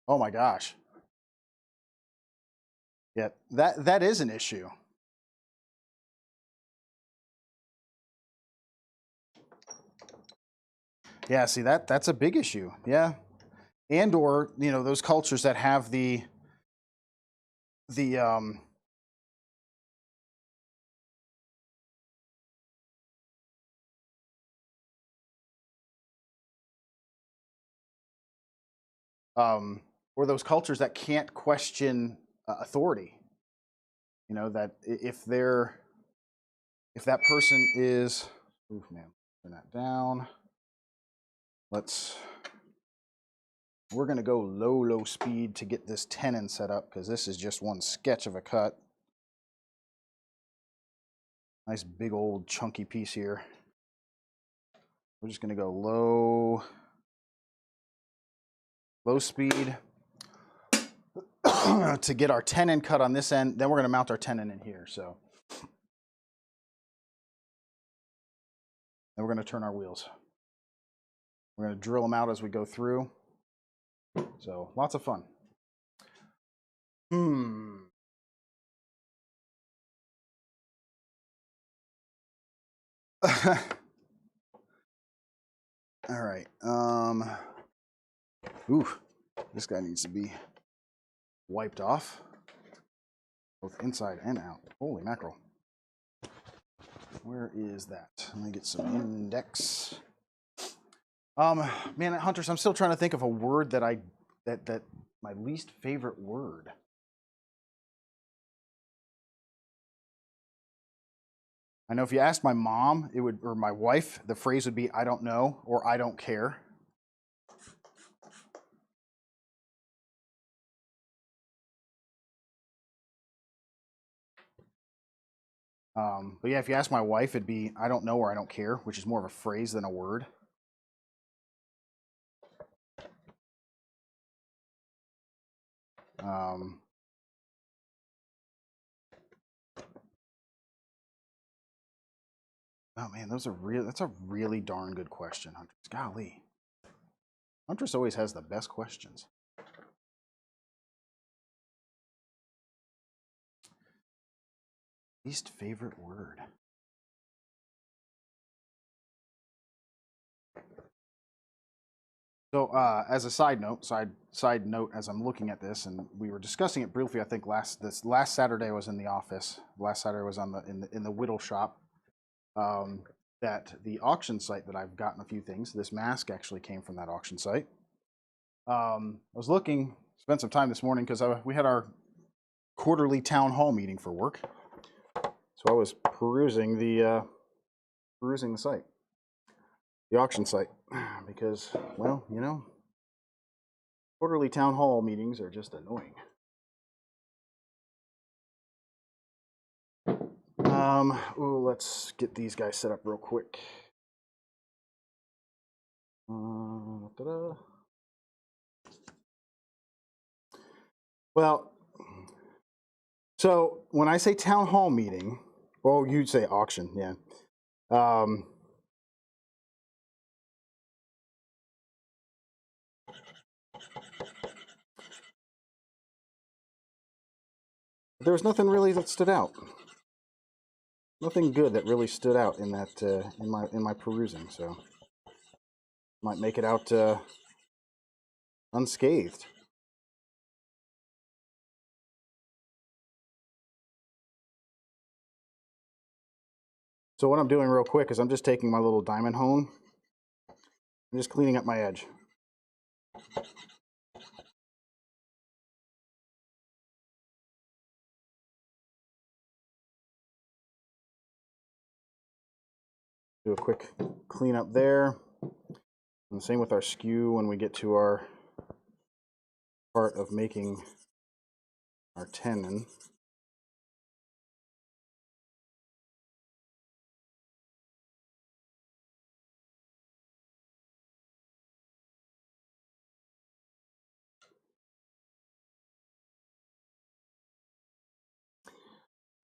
Oh my gosh. Yeah, that is an issue. Yeah, see that's a big issue. Yeah. And or, you know, those cultures that have the or those cultures that can't question authority. You know, that if that person is, oof, man, turn that down. We're going to go low speed to get this tenon set up because this is just one sketch of a cut. Nice big old chunky piece here. We're just going to go low speed to get our tenon cut on this end. Then we're going to mount our tenon in here. So then we're going to turn our wheels. We're going to drill them out as we go through. So lots of fun. All right. Ooh, this guy needs to be wiped off, both inside and out. Holy mackerel. Where is that? Let me get some index. Man, Hunters, I'm still trying to think of a word that that my least favorite word. I know if you asked my mom, it would, or my wife, the phrase would be, I don't know, or I don't care. But yeah, if you ask my wife, it'd be I don't know or I don't care, which is more of a phrase than a word. Oh man, that's a really darn good question, Huntress. Golly. Huntress always has the best questions. Least favorite word. So, as a side note, as I'm looking at this, and we were discussing it briefly. I think last Saturday I was in the office. Last Saturday I was in the whittle shop. That the auction site that I've gotten a few things. This mask actually came from that auction site. I was looking, spent some time this morning because we had our quarterly town hall meeting for work. So I was perusing the site, the auction site, because, well, you know, quarterly town hall meetings are just annoying. Let's get these guys set up real quick. Well, so when I say town hall meeting, well, you'd say auction, yeah. There was nothing really that stood out. Nothing good that really stood out in that in my perusing. So might make it out unscathed. So what I'm doing real quick is I'm just taking my little diamond hone. I'm just cleaning up my edge. Do a quick clean up there. And the same with our skew when we get to our part of making our tenon.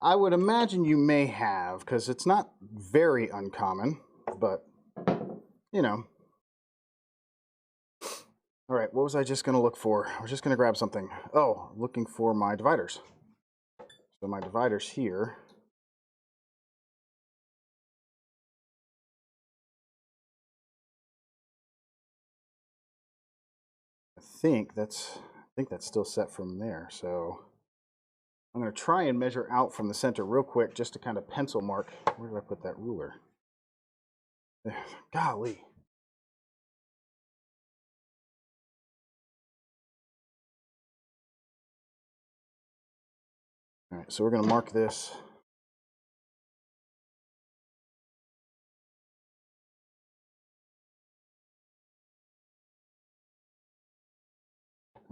I would imagine you may have, because it's not very uncommon, but, you know. All right, what was I just going to look for? I was just going to grab something. Oh, looking for my dividers. So my dividers here. I think that's still set from there. So I'm going to try and measure out from the center real quick just to kind of pencil mark. Where did I put that ruler? There. Golly. All right, so we're going to mark this.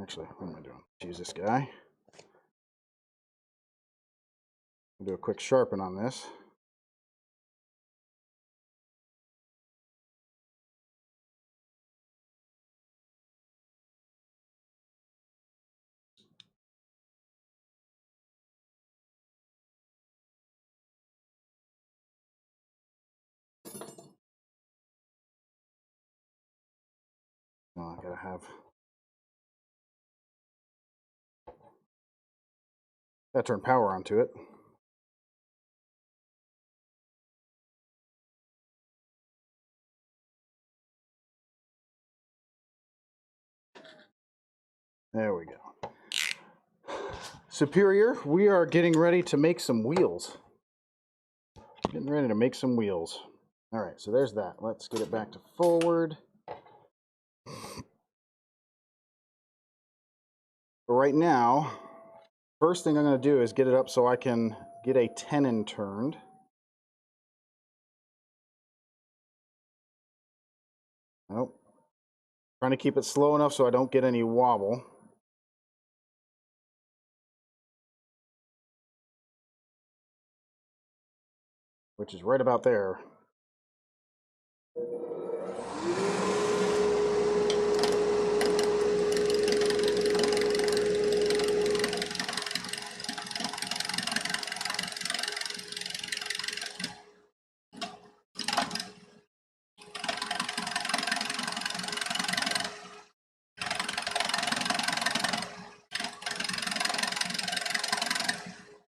Actually, what am I doing? Use this guy. I'll do a quick sharpen on this. Oh, I gotta have. Gotta turn power onto it. There we go. Superior, we are getting ready to make some wheels. Getting ready to make some wheels. All right, so there's that. Let's get it back to forward. But right now, first thing I'm going to do is get it up so I can get a tenon turned. Nope. Trying to keep it slow enough so I don't get any wobble. which is right about there.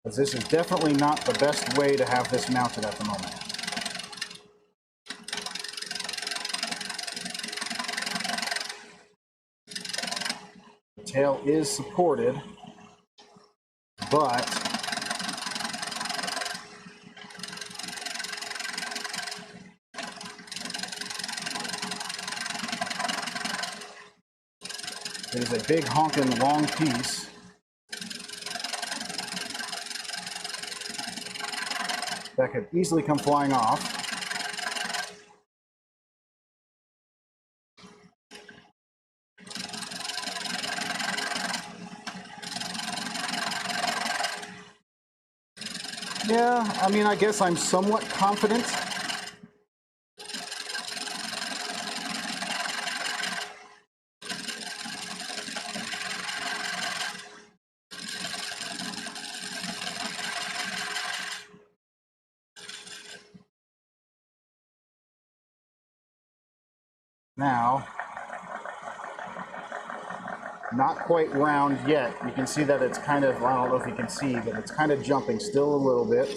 Because this is definitely not the best way to have this mounted at the moment. The tail is supported, but it is a big honking long piece. That could easily come flying off. Yeah, I mean, I guess I'm somewhat confident. Now, not quite round yet. You can see that it's kind of, I don't know if you can see, but it's kind of jumping still a little bit.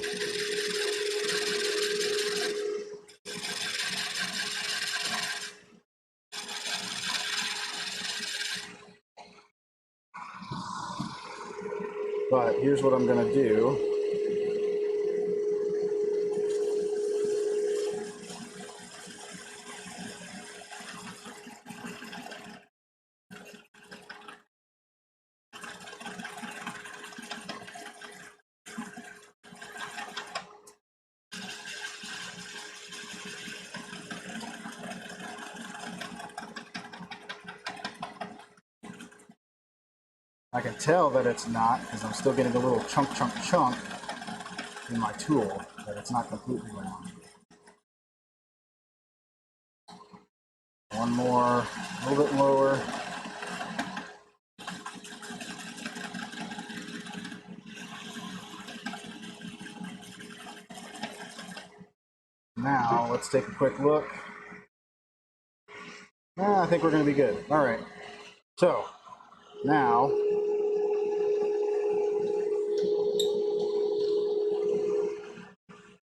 But here's what I'm going to do. I can tell that it's not, because I'm still getting a little chunk in my tool, but it's not completely round. One more, a little bit lower. Now, let's take a quick look. I think we're going to be good. All right. So, now,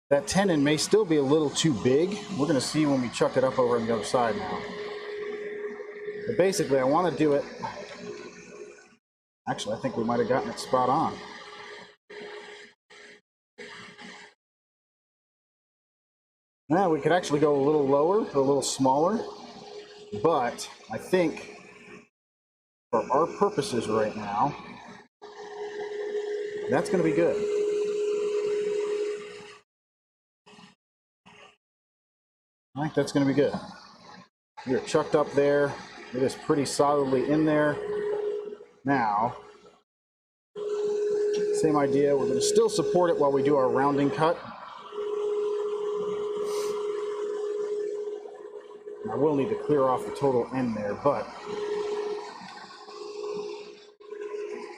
that tenon may still be a little too big. We're going to see when we chuck it up over on the other side now. But basically, I want to do it. Actually, I think we might have gotten it spot on. Now, we could actually go a little lower, a little smaller. But I think for our purposes right now, that's going to be good. I think that's going to be good. We're chucked up there. It is pretty solidly in there. Now, same idea. We're going to still support it while we do our rounding cut. I will need to clear off the total end there, but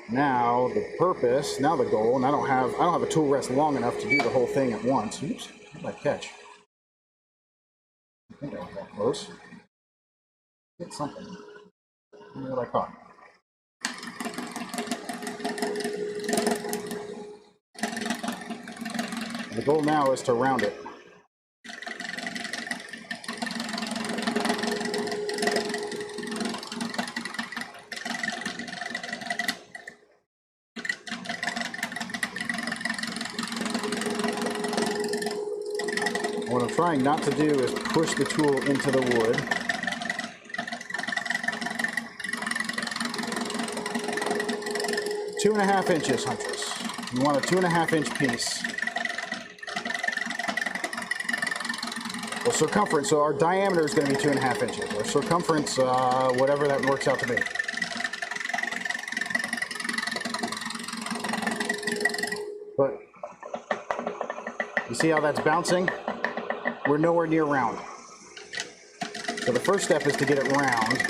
now the purpose, now the goal, and I don't have a tool rest long enough to do the whole thing at once. Oops, what did I catch? I think I was that close. Hit something. I don't know what I caught. The goal now is to round it. What I'm trying not to do is push the tool into the wood. Two and a half inches, Huntress. You want a 2.5 inch piece. Well, circumference, so our diameter is going to be 2.5 inches. Or circumference, whatever that works out to be. But you see how that's bouncing? We're nowhere near round. So the first step is to get it round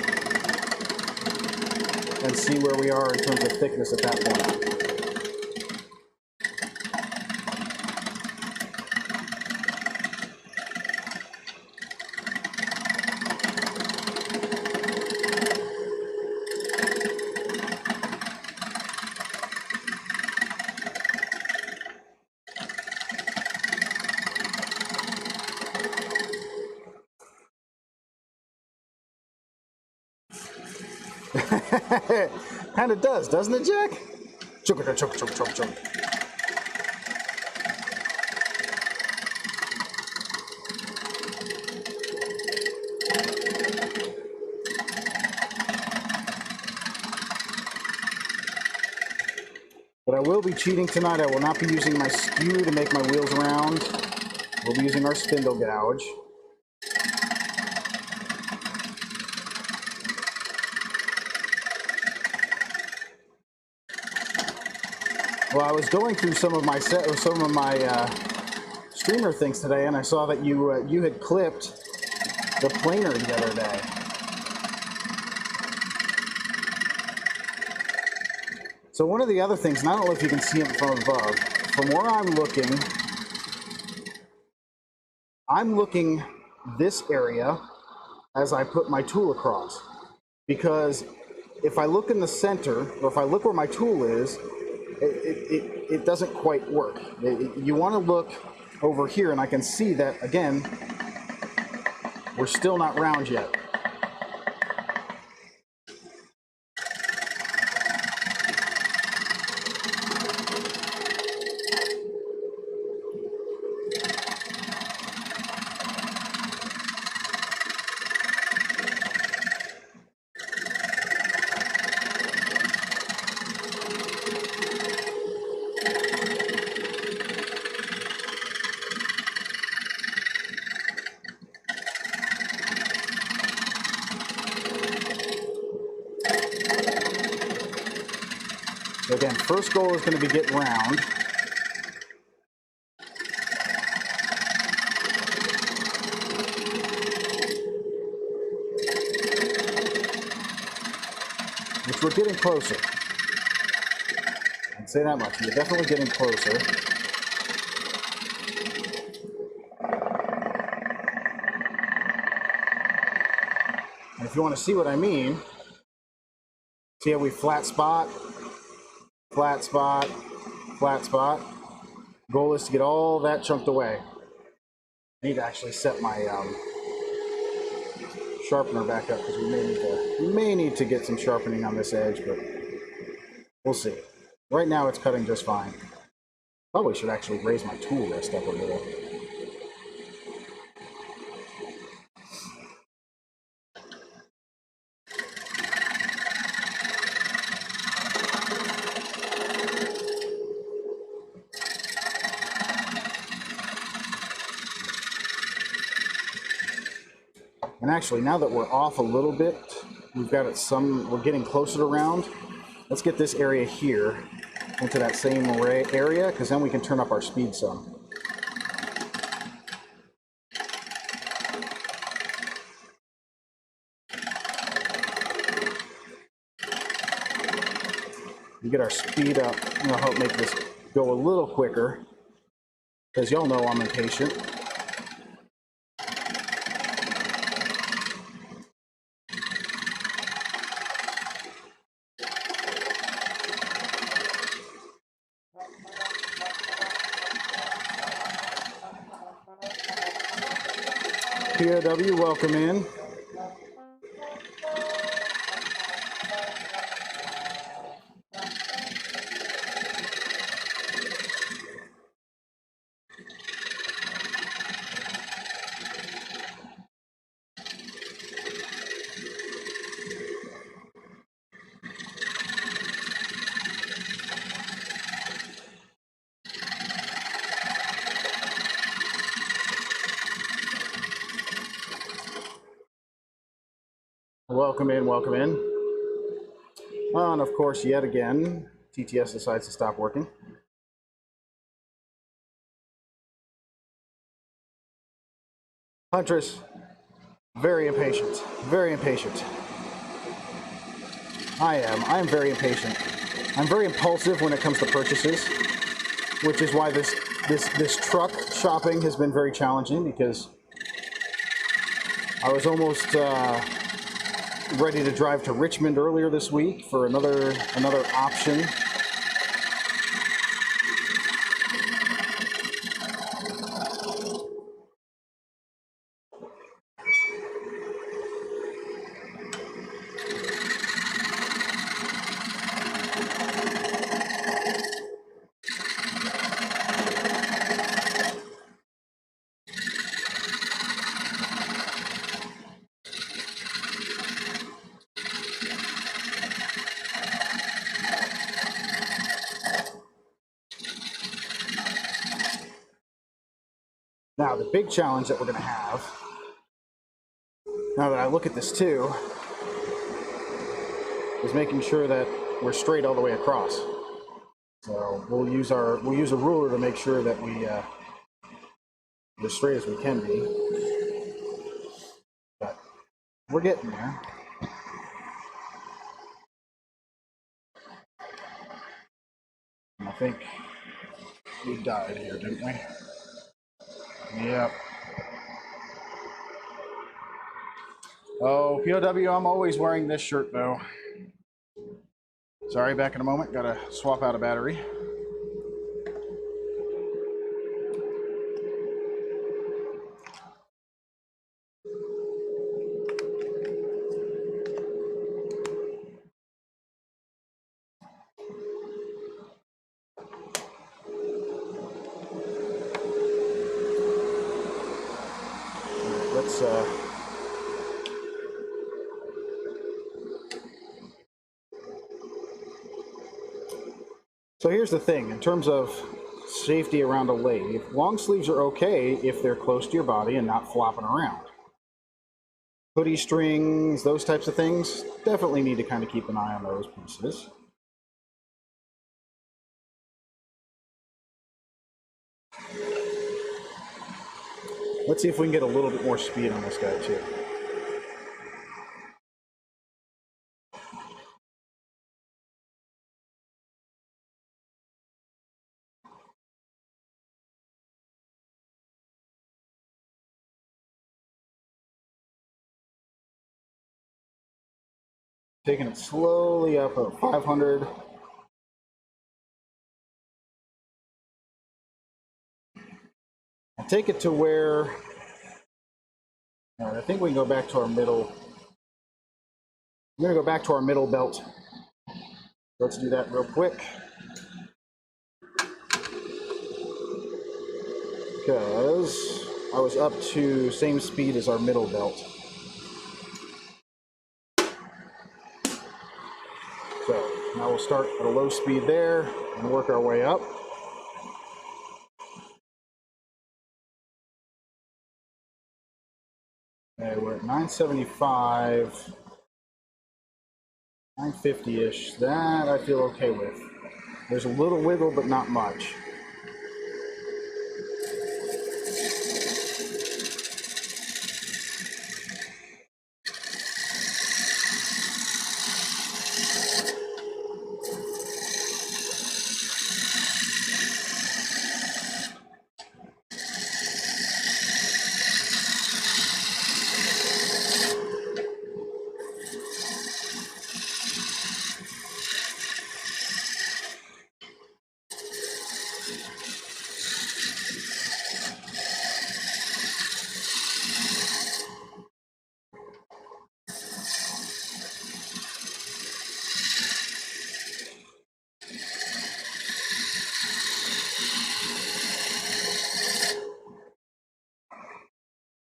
and see where we are in terms of thickness at that point. Kind of does, doesn't it, Jack? Choke, choke, choke, choke, choke. But I will be cheating tonight. I will not be using my skew to make my wheels round. We'll be using our spindle gouge. Well, I was going through some of my streamer things today, and I saw that you had clipped the planer the other day. So one of the other things, and I don't know if you can see it from above, from where I'm looking this area as I put my tool across, because if I look in the center, or if I look where my tool is, it doesn't quite work. You want to look over here, and I can see that, again, we're still not round yet. So again, first goal is going to be get round. Which we're getting closer. I'd say that much. We're definitely getting closer. And if you want to see what I mean, see how we flat spot, flat spot, flat spot. Goal is to get all that chunked away. I need to actually set my sharpener back up because we may need to get some sharpening on this edge, but we'll see. Right now it's cutting just fine. Probably should actually raise my tool rest up a little. And actually, now that we're off a little bit, we're getting closer to round. Let's get this area here into that same area, because then we can turn up our speed some. We get our speed up, and it'll help make this go a little quicker, because y'all know I'm impatient. POW, welcome in. Welcome in, welcome in. And of course, yet again, TTS decides to stop working. Huntress, very impatient. Very impatient. I am very impatient. I'm very impulsive when it comes to purchases, which is why this truck shopping has been very challenging, because I was almost ready to drive to Richmond earlier this week for another option. Now, the big challenge that we're going to have, now that I look at this too, is making sure that we're straight all the way across. So we'll use a ruler to make sure that we're as straight as we can be. But we're getting there. And I think we died here, didn't we? Yep. Oh, POW, I'm always wearing this shirt though. Sorry, back in a moment. Gotta swap out a battery. Let's So here's the thing, in terms of safety around a lathe, long sleeves are okay if they're close to your body and not flopping around. Hoodie strings, those types of things, definitely need to kind of keep an eye on those pieces. Let's see if we can get a little bit more speed on this guy too. Taking it slowly up at 500. I take it to where, all right, I think we can go back to our middle. I'm gonna go back to our middle belt. Let's do that real quick. Because I was up to same speed as our middle belt. So now we'll start at a low speed there and work our way up. Okay, we're at 975, 950-ish. That I feel okay with. There's a little wiggle, but not much.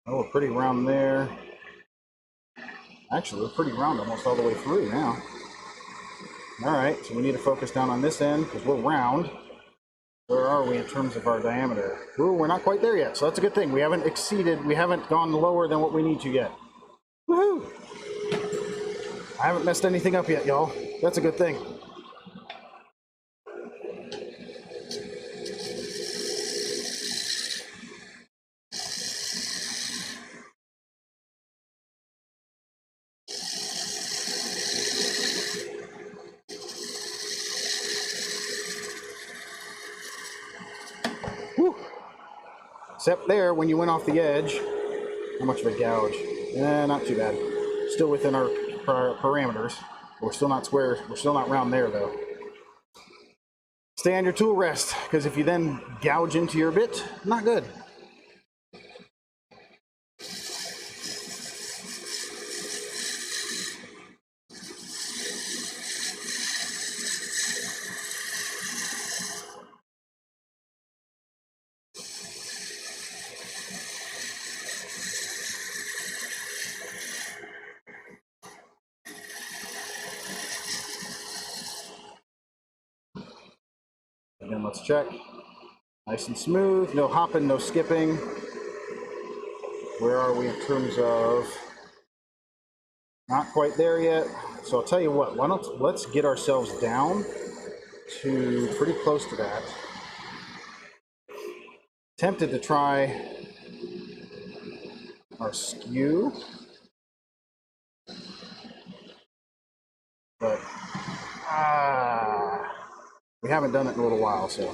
Oh, we're pretty round there. Actually, we're pretty round almost all the way through now. All right, so we need to focus down on this end because we're round. Where are we in terms of our diameter? Ooh, we're not quite there yet, so that's a good thing. We haven't gone lower than what we need to yet. Woohoo! I haven't messed anything up yet, y'all. That's a good thing. Except there, when you went off the edge, how much of a gouge? Not too bad. Still within our parameters. We're still not square. We're still not round there, though. Stay on your tool rest, because if you then gouge into your bit, not good. Again, let's check. Nice and smooth, no hopping, no skipping. Where are we in terms of? Not quite there yet. So I'll tell you what, let's get ourselves down to pretty close to that. Tempted to try our skew, but we haven't done it in a little while, so.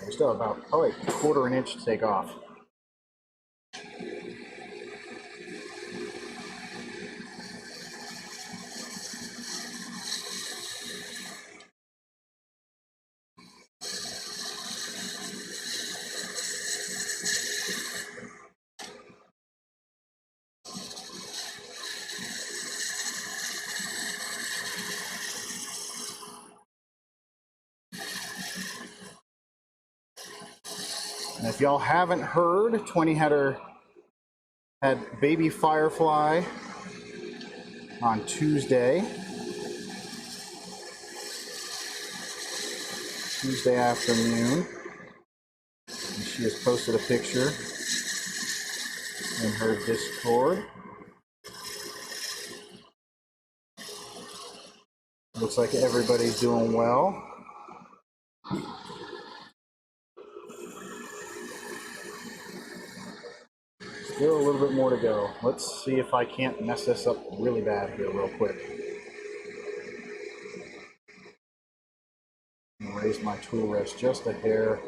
We still have about probably a quarter an inch to take off. And if y'all haven't heard, 20 had baby firefly on Tuesday afternoon. And she has posted a picture in her Discord. Looks like everybody's doing well. Still a little bit more to go. Let's see if I can't mess this up really bad here real quick. Raise my tool rest just a hair.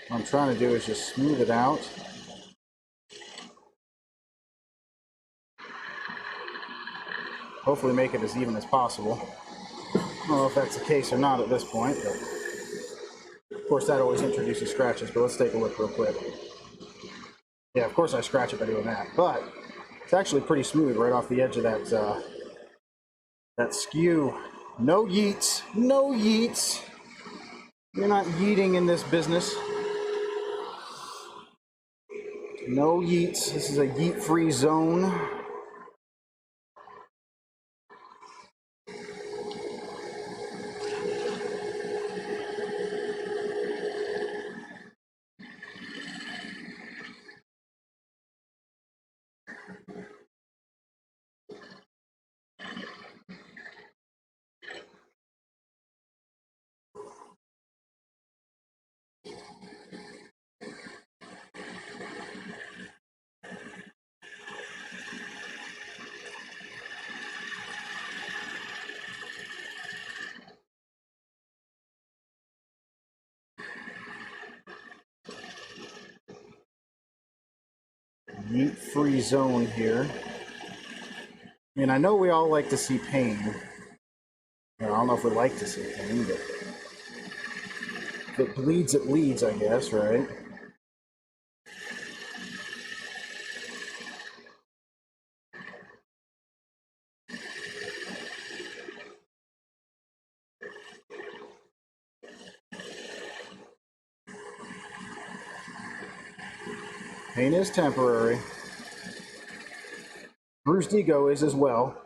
What I'm trying to do is just smooth it out. Hopefully make it as even as possible. I don't know if that's the case or not at this point, but of course that always introduces scratches, but let's take a look real quick. Yeah, of course I scratch it by doing that, but it's actually pretty smooth right off the edge of that skew. No yeets, no yeets. You're not yeeting in this business. No yeets. This is a yeet-free zone. yeet-free zone here. And I know we all like to see pain. I don't know if we like to see pain, but if it bleeds, it leads, I guess, right? Pain is temporary. Bruised ego is as well.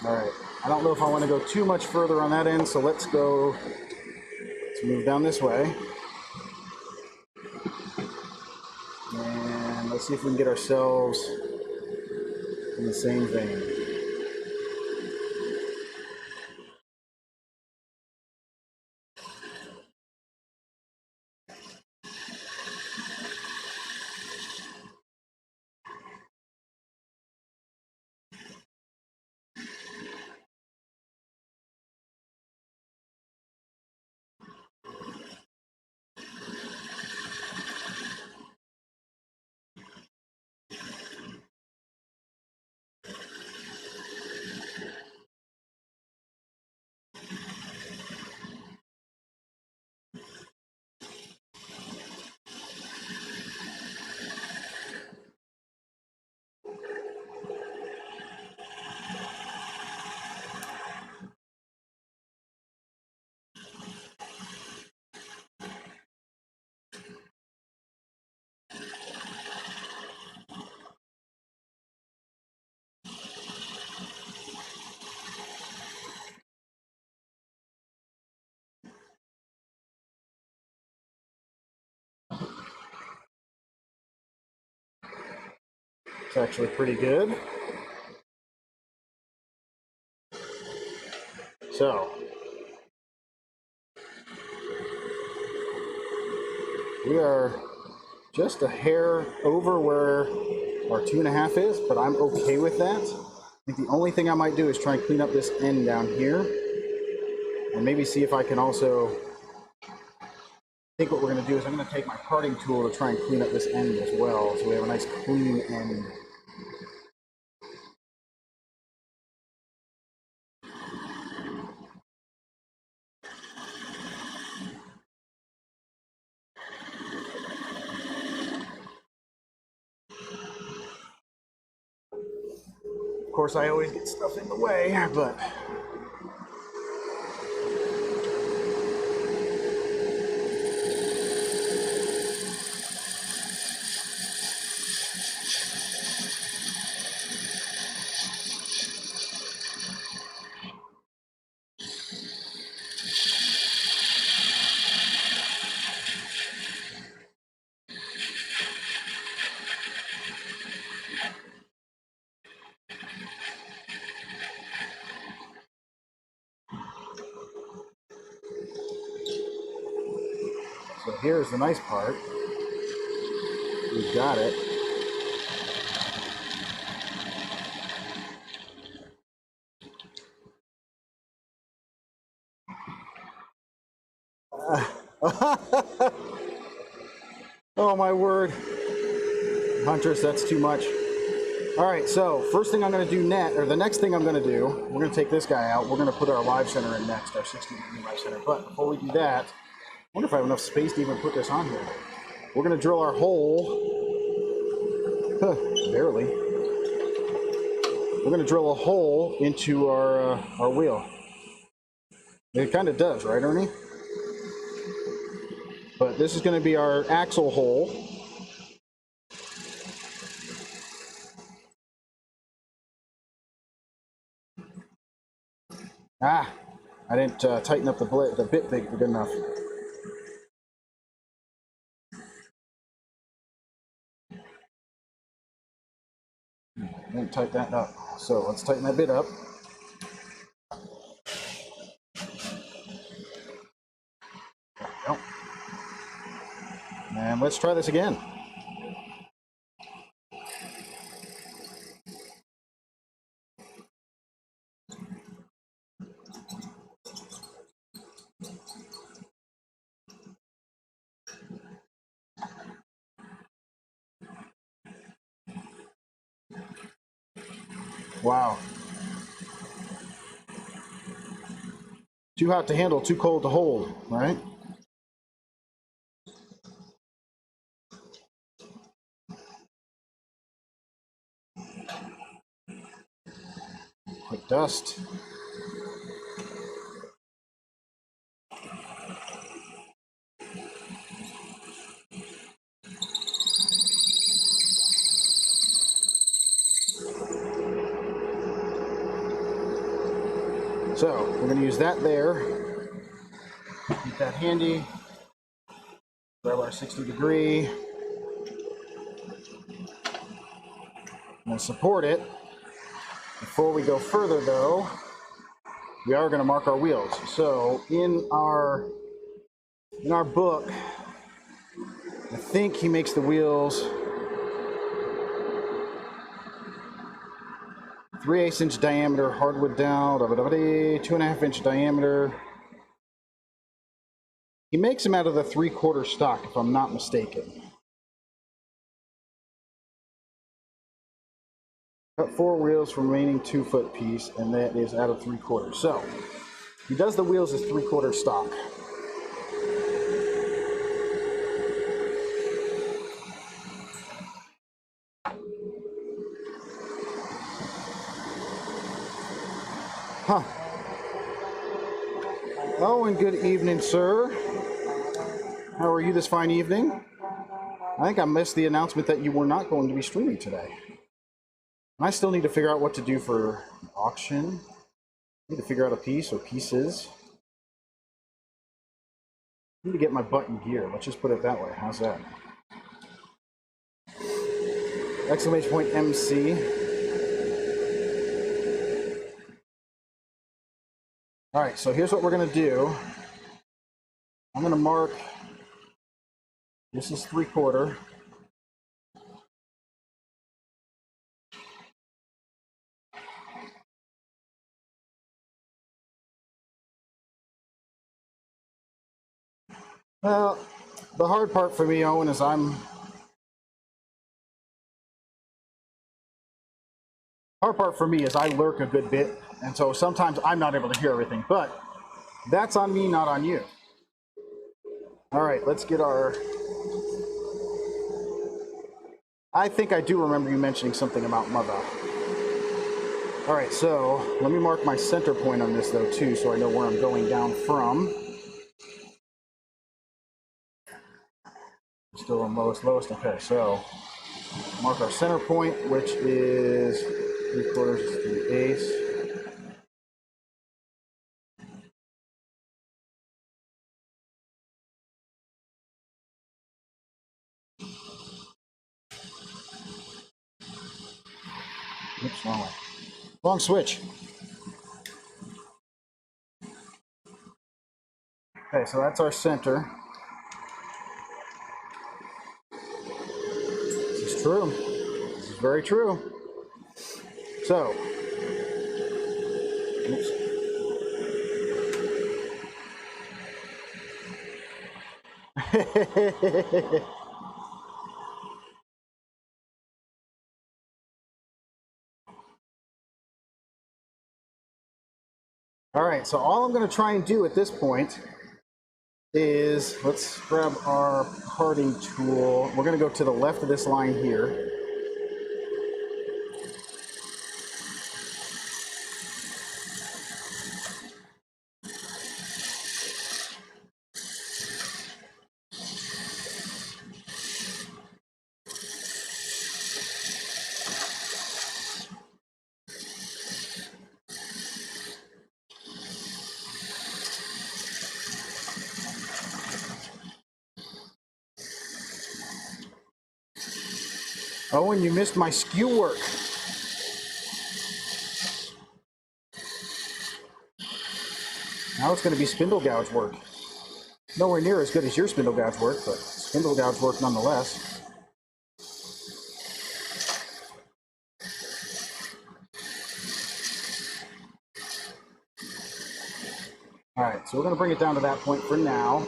All right, I don't know if I want to go too much further on that end, so let's move down this way. And let's see if we can get ourselves in the same vein. It's actually pretty good. So, we are just a hair over where our 2.5 is, but I'm okay with that. I think the only thing I might do is try and clean up this end down here, and maybe see if I can also, I think what we're going to do is I'm going to take my parting tool to try and clean up this end as well, so we have a nice clean end. Of course, I always get stuff in the way, but so here's the nice part. We've got it. Oh my word. Huntress, that's too much. All right, so first thing I'm going to do the next thing I'm going to do, we're going to take this guy out. We're going to put our live center in next, our 60-degree live center. But before we do that, I wonder if I have enough space to even put this on here. We're going to drill our hole. Barely. We're going to drill a hole into our wheel. It kind of does, right, Ernie? But this is going to be our axle hole. Ah, I didn't tighten up the bit big good enough. I didn't tighten that up. So let's tighten that bit up. There we go. And let's try this again. Wow. Too hot to handle, too cold to hold, right? Quick dust. So we're going to use that there. Keep that handy. Grab our 60-degree. And support it. Before we go further though, we are going to mark our wheels. So in our book, I think he makes the wheels 3/8 inch diameter, hardwood dowel, 2.5 inch diameter. He makes them out of the 3/4 stock, if I'm not mistaken. Cut 4 wheels from remaining 2-foot piece, and that is out of 3/4. So he does the wheels as 3/4 stock. Huh. Oh, and good evening, sir. How are you this fine evening? I think I missed the announcement that you were not going to be streaming today. I still need to figure out what to do for auction. I need to figure out a piece or pieces. I need to get my butt in gear. Let's just put it that way. How's that? Exclamation point MC. All right, so here's what we're going to do. I'm going to mark, this is 3/4. Well, the hard part for me, Owen, is I lurk a good bit, and so sometimes I'm not able to hear everything, but that's on me, not on you. All right, let's get our... I think I do remember you mentioning something about mother. All right, so let me mark my center point on this though too, so I know where I'm going down from. Still on lowest. Okay, so mark our center point, which is 3/4 is 3/8. Oops, wrong way. Wrong switch. Okay, so that's our center. This is true. This is very true. So, oops. All right, so all I'm going to try and do at this point is, let's grab our parting tool. We're going to go to the left of this line here. Oh, and you missed my skew work. Now it's going to be spindle gouge work. Nowhere near as good as your spindle gouge work, but spindle gouge work nonetheless. All right, so we're going to bring it down to that point for now.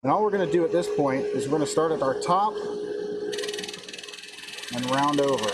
And all we're going to do at this point is we're going to start at our top and round over.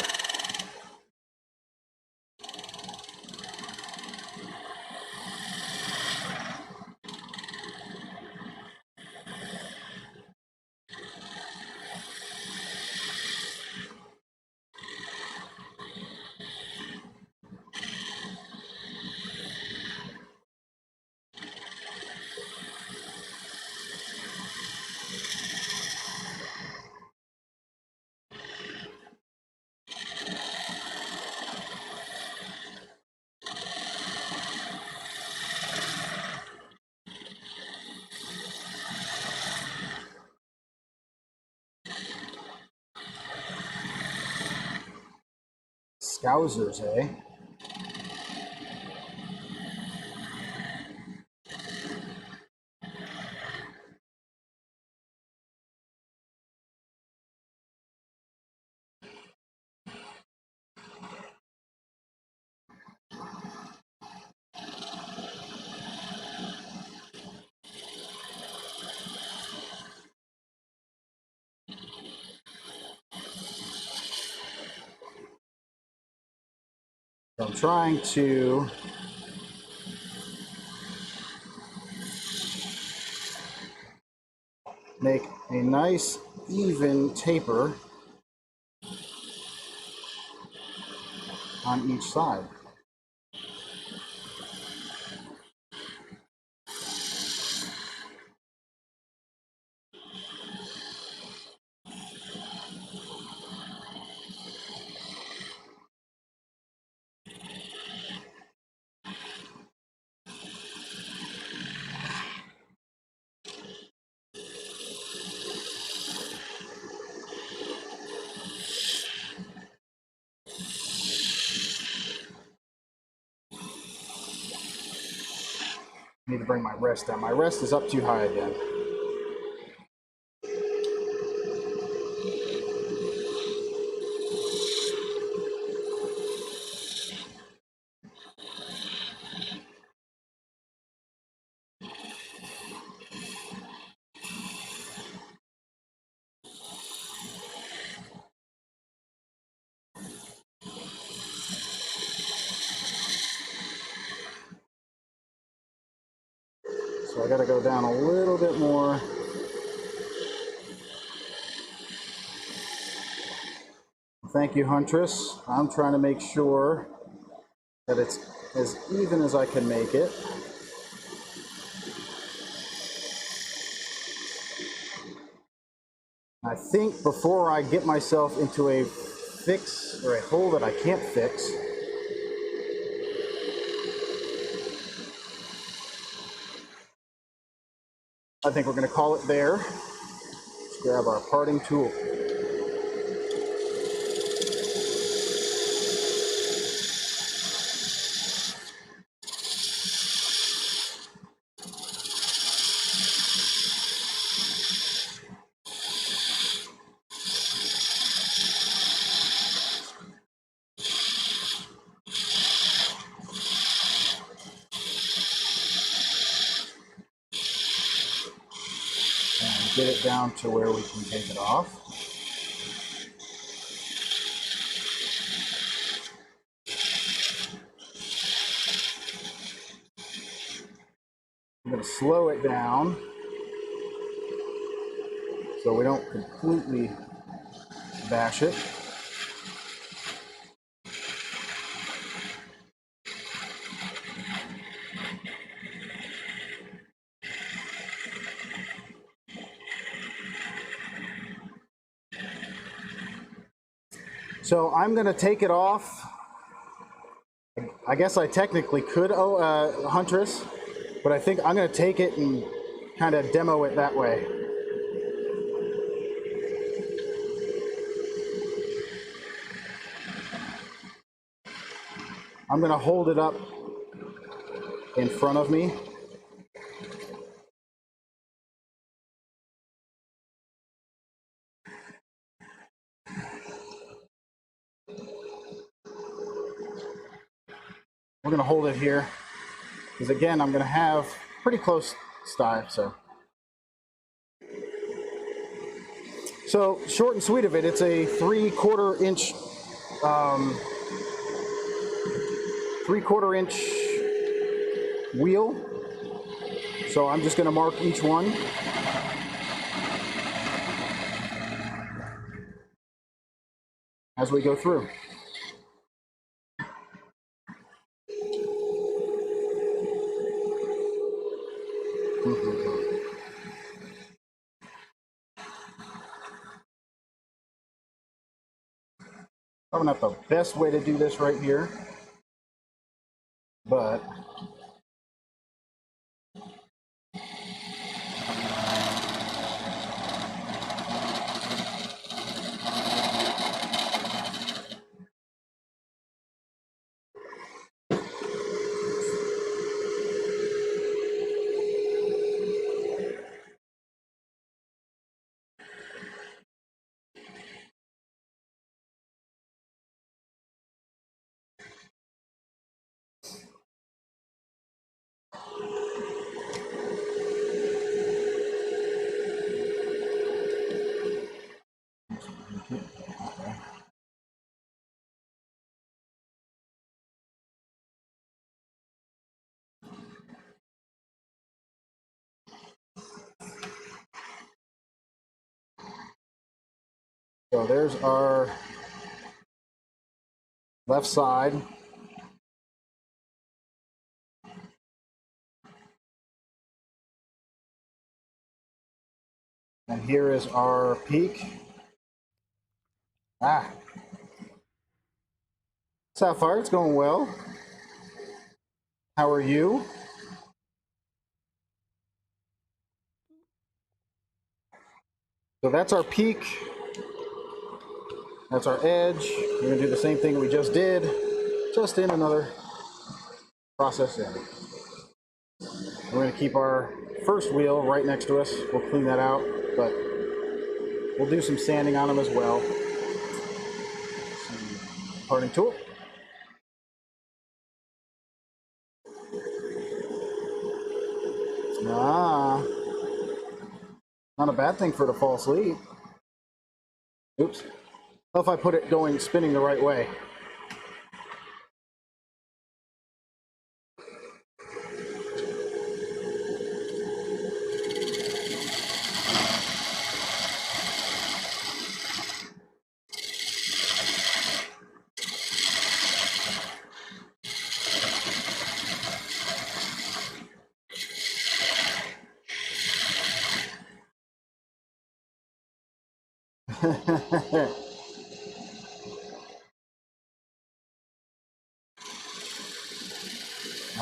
Scousers, eh? So I'm trying to make a nice even taper on each side. I need to bring my wrist down. My wrist is up too high again. So I gotta go down a little bit more. Thank you, Huntress. I'm trying to make sure that it's as even as I can make it. I think before I get myself into a fix or a hole that I can't fix, I think we're going to call it there. Let's grab our parting tool. And get it down to where we can take it off. I'm going to slow it down so we don't completely bash it. So I'm going to take it off. I guess I technically could, Huntress, but I think I'm going to take it and kind of demo it that way. I'm going to hold it up in front of me. We're going to hold it here because, again, I'm going to have pretty close sty. So short and sweet of it, it's a 3/4 inch, 3/4 inch wheel. So I'm just going to mark each one. As we go through. Probably not the best way to do this right here, but So there's our left side. And here is our peak. Sapphire, it's going well. How are you? So that's our peak. That's our edge. We're going to do the same thing we just did, just in another process in. We're going to keep our first wheel right next to us. We'll clean that out, but we'll do some sanding on them as well. Some parting tool. Not a bad thing for it to fall asleep. Oops. How if I put it going, spinning the right way?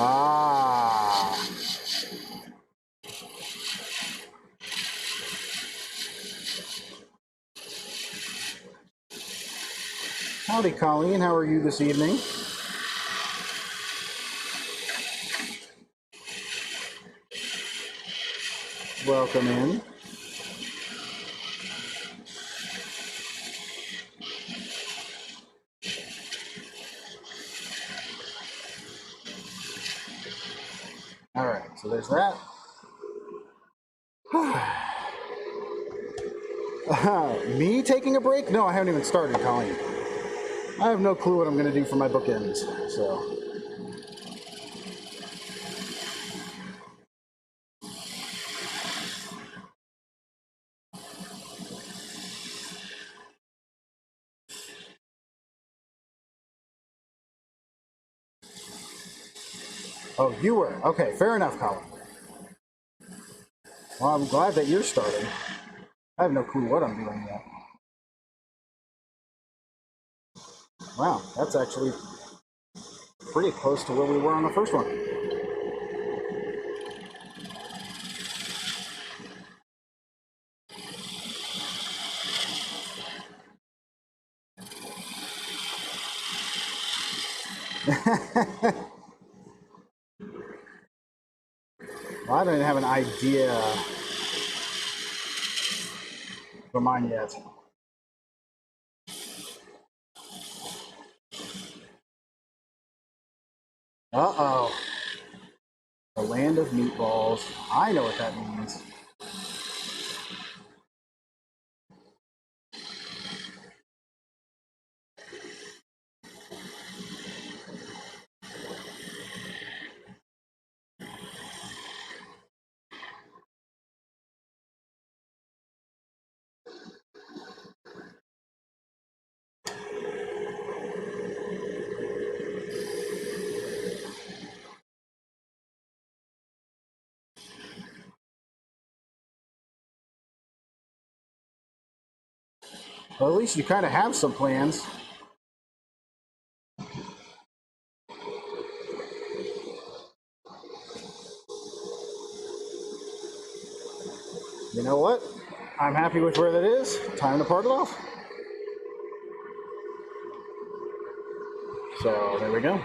Ah. Howdy, Colleen. How are you this evening? Welcome in. All right, so there's that. Me taking a break? No, I haven't even started, Colleen. I have no clue what I'm going to do for my bookends, so. Oh, you were? Okay, fair enough, Colin. Well, I'm glad that you're starting. I have no clue what I'm doing yet. Wow, that's actually pretty close to where we were on the first one. Well, I don't even have an idea for mine yet. Uh-oh. The land of meatballs. I know what that means. Well, at least you kind of have some plans. You know what? I'm happy with where that is. Time to part it off. So there we go.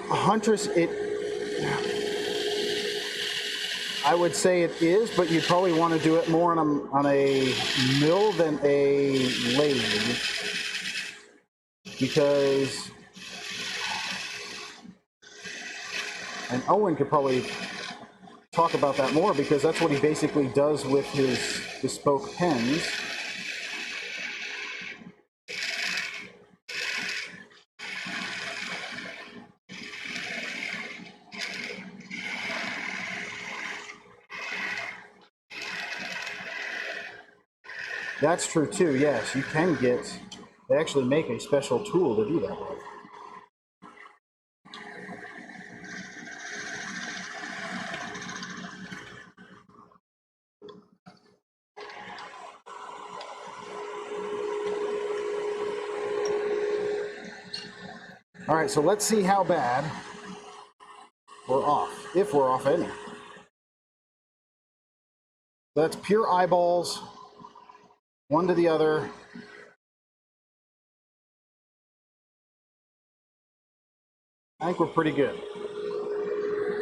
Huntress, I would say it is, but you'd probably want to do it more on a mill than a lathe, because, and Owen could probably talk about that more, because that's what he basically does with his bespoke pens. That's true too. Yes, you can get. They actually make a special tool to do that with. All right, so let's see how bad we're off, if we're off any. That's pure eyeballs, one to the other. I think we're pretty good.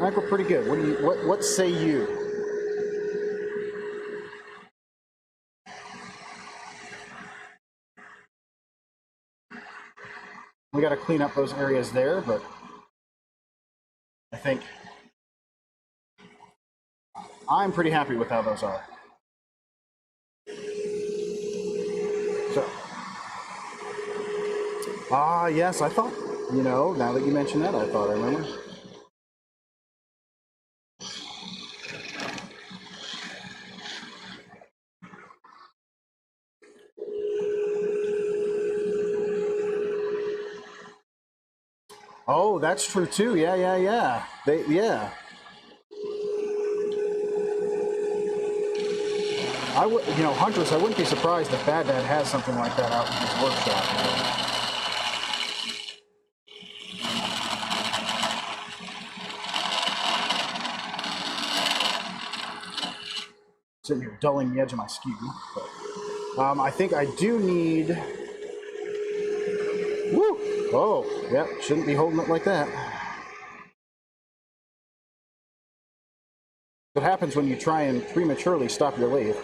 I think we're pretty good. What say you? We got to clean up those areas there, but I think I'm pretty happy with how those are. So, yes, I thought, now that you mention that, I thought I remember. Oh, that's true too. Yeah. Yeah. I would, Huntress, I wouldn't be surprised if Bad Dad has something like that out in his workshop. Sitting here dulling the edge of my skew. But, I think I do need. Woo! Oh, yep. Shouldn't be holding it like that. What happens when you try and prematurely stop your lathe?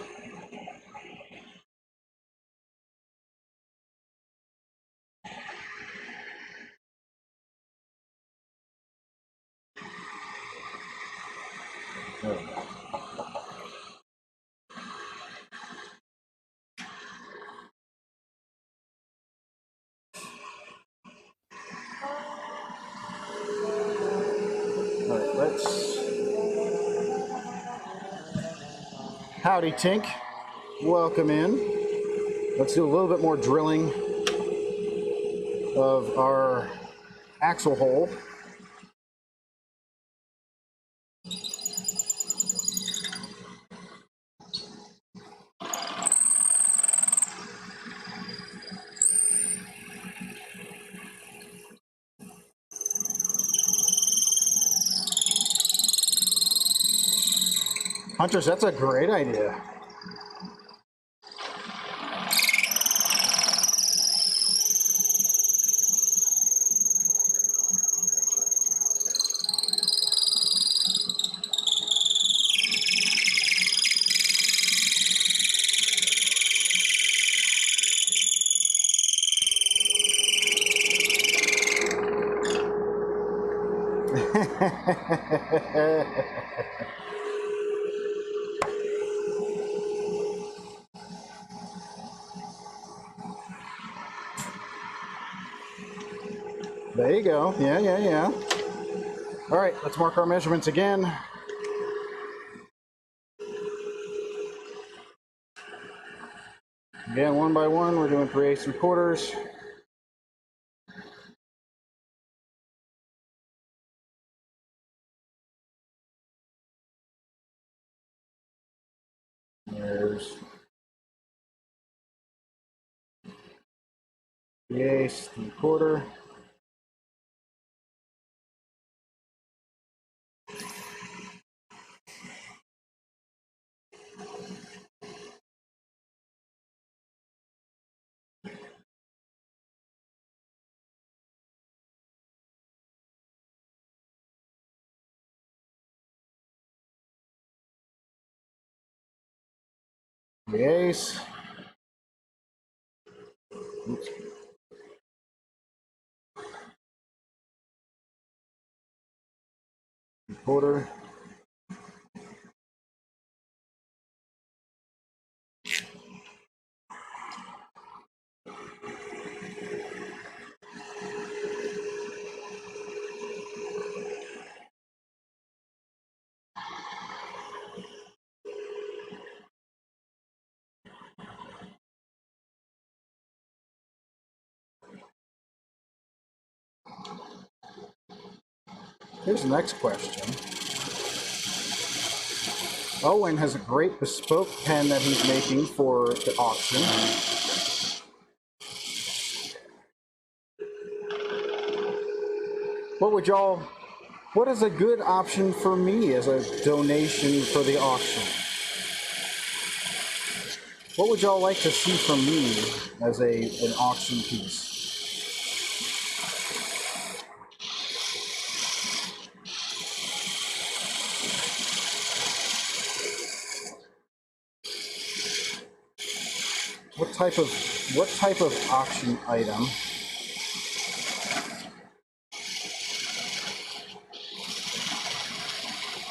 All right, let's. Howdy, Tink. Welcome in. Let's do a little bit more drilling of our axle hole. Hunters, that's a great idea. There you go. Yeah. All right, let's mark our measurements again. Again, one by one, we're doing 3/8 and 1/4. There's 3/8 and 1/4. Yes. Oops. Quarter. Here's the next question. Owen has a great bespoke pen that he's making for the auction. What is a good option for me as a donation for the auction? What would y'all like to see from me as an auction piece? What type of auction item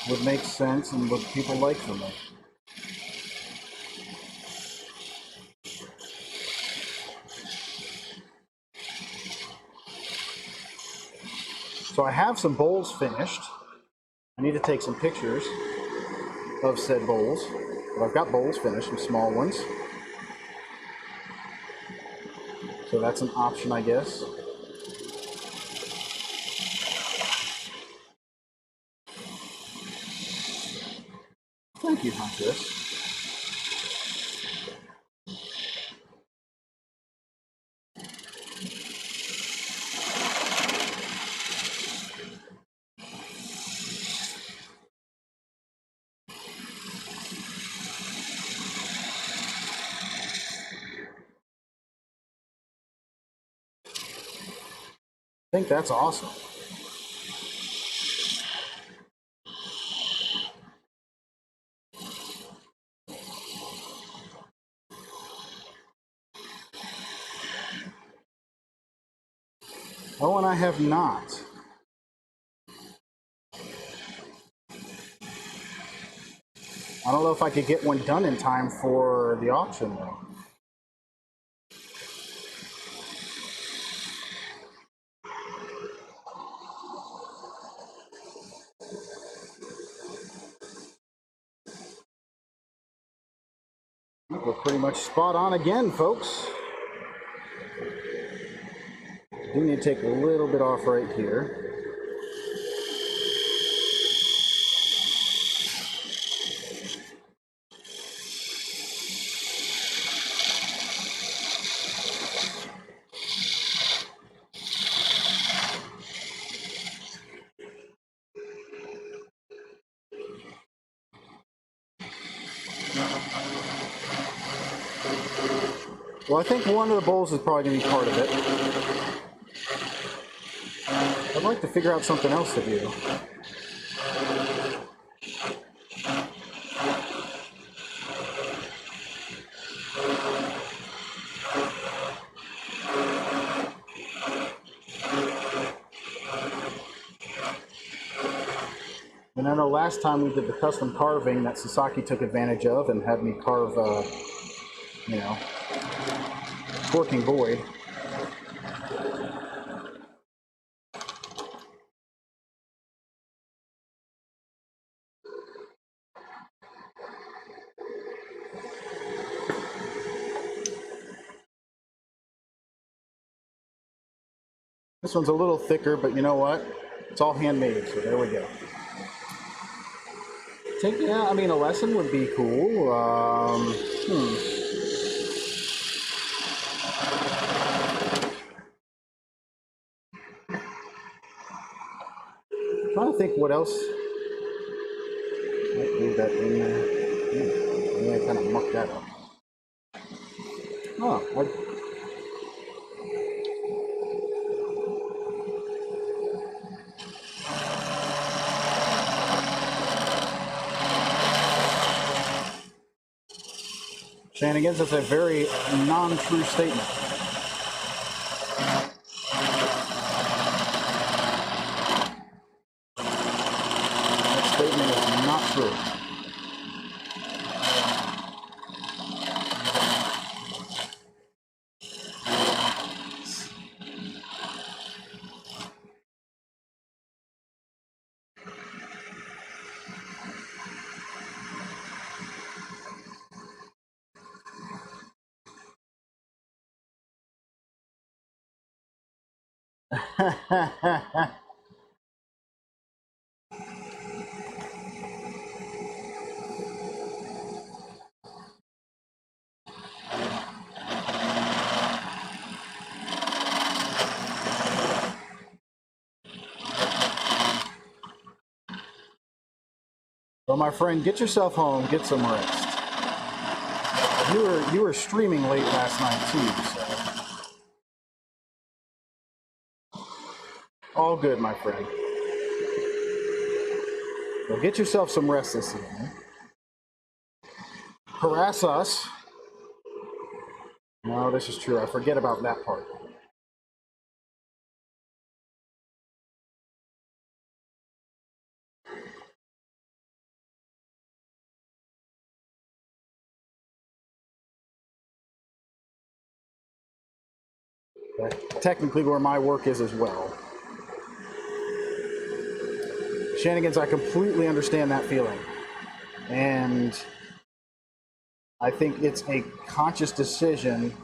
would make sense and would people like from it? So I have some bowls finished. I need to take some pictures of said bowls. But I've got bowls finished, some small ones. So that's an option, I guess. Thank you, Huntress. I think that's awesome. Oh, and I have not. I don't know if I could get one done in time for the auction, though. We're pretty much spot on again, folks. Do need to take a little bit off right here. Well, I think one of the bowls is probably going to be part of it. I'd like to figure out something else to do. And I know last time we did the custom carving that Sasaki took advantage of and had me carve, Working Void. This one's a little thicker, but you know what? It's all handmade, so there we go. Yeah, I mean, a lesson would be cool. Trying to think what else. Might leave that in there. Maybe I kind of mucked that up. Oh, Shenanigans, that's a very non-true statement. That statement is not true. Well, my friend, get yourself home, get some rest. You were streaming late last night too, so all good, my friend. Well, get yourself some rest this evening. Harass us. No, this is true. I forget about that part. That's technically where my work is as well. Shenanigans, I completely understand that feeling. And I think it's a conscious decision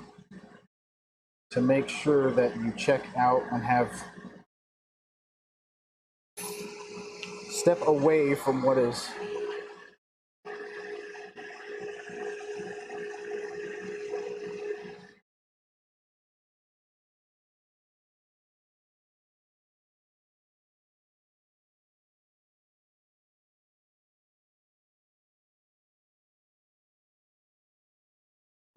to make sure that you check out and have step away from what is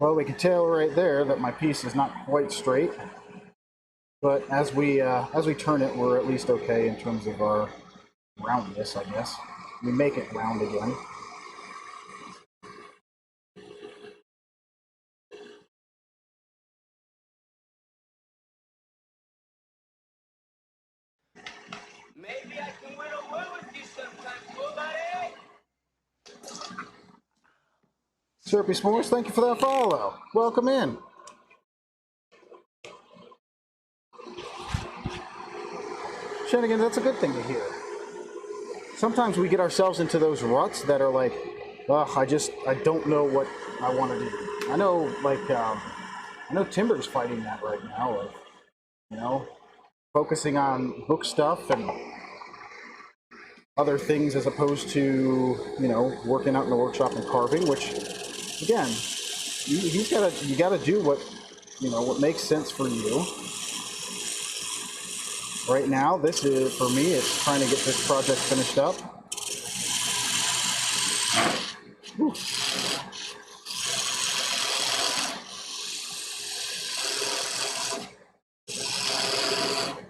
well, we can tell right there that my piece is not quite straight, but as we turn it, we're at least okay in terms of our roundness, I guess. We make it round again. Maybe I can win a word with you sometime, cool buddy? Syrupy S'mores, thank you for that follow. Welcome in. Shenanigans, that's a good thing to hear. Sometimes we get ourselves into those ruts that are like, ugh, I don't know what I want to do. I know, I know Timber's fighting that right now, of, you know, focusing on book stuff and other things as opposed to, you know, working out in the workshop and carving, which, again, you gotta do what, you know, what makes sense for you. Right now, this is, for me, it's trying to get this project finished up. Whew.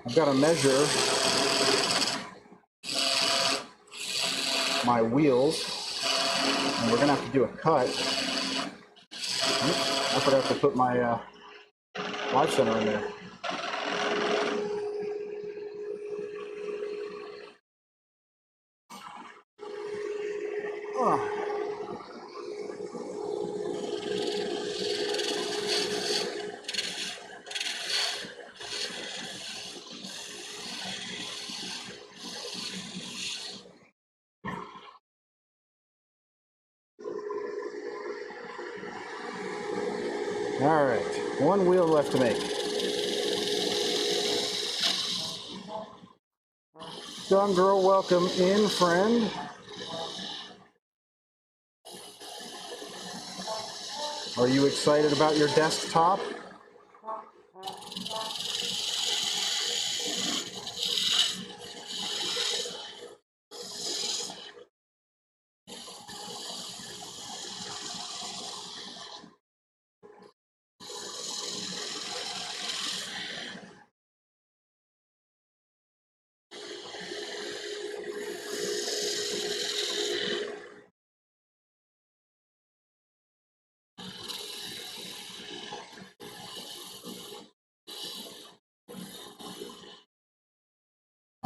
I've got to measure my wheels, and we're gonna have to do a cut. I forgot to put my live center in there. Oh. All right, one wheel left to make. Gun Girl, welcome in, friend. Are you excited about your desktop?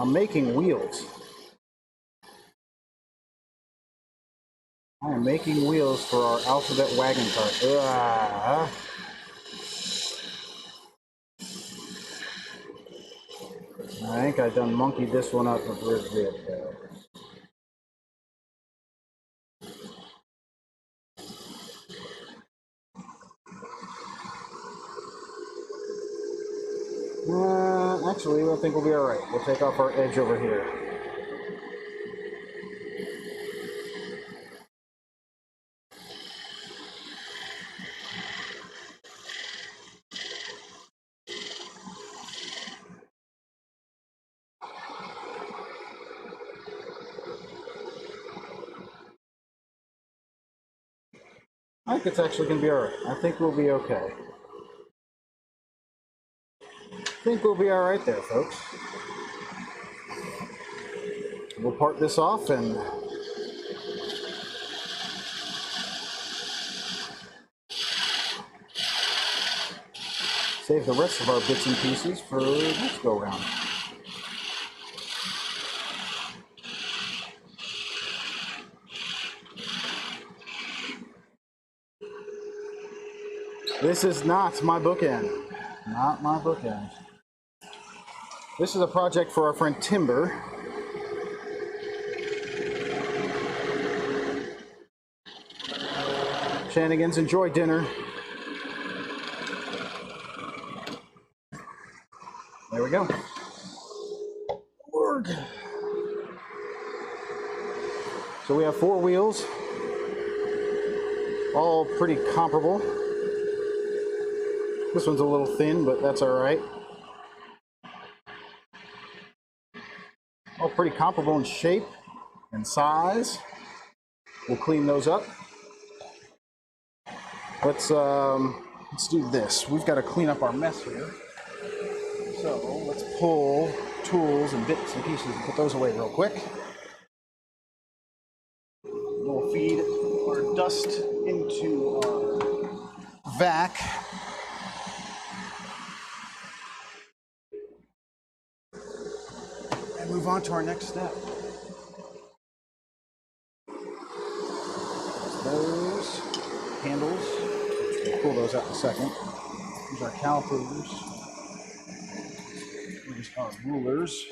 I'm making wheels. I am making wheels for our alphabet wagon cart. I think I done monkeyed this one up with where's it? Actually, I think we'll be all right. We'll take off our edge over here. think it's actually going to be all right. I think we'll be okay. I think we'll be all right there, folks. We'll part this off and save the rest of our bits and pieces for next go round. This is not my bookend. Not my bookend. This is a project for our friend Timber. Shenanigans, enjoy dinner. There we go. Lord. So we have 4 wheels, all pretty comparable. This one's a little thin, but that's all right. All pretty comparable in shape and size. We'll clean those up. Let's do this. We've got to clean up our mess here. So let's pull tools and bits and pieces and put those away real quick. We'll feed our dust into our vac. And move on to our next step. Those handles, we'll pull those out in a second. Here's our calipers. Here's our rulers.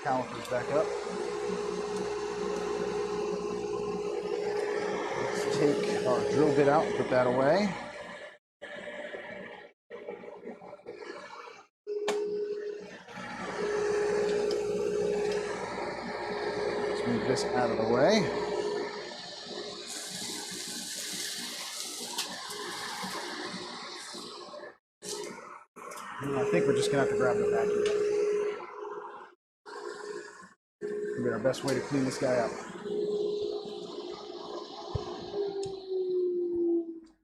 Calipers back up. Let's take our drill bit out and put that away. Let's move this out of the way. And I think we're just gonna have to grab the vacuum. It'll be our best way to clean this guy up.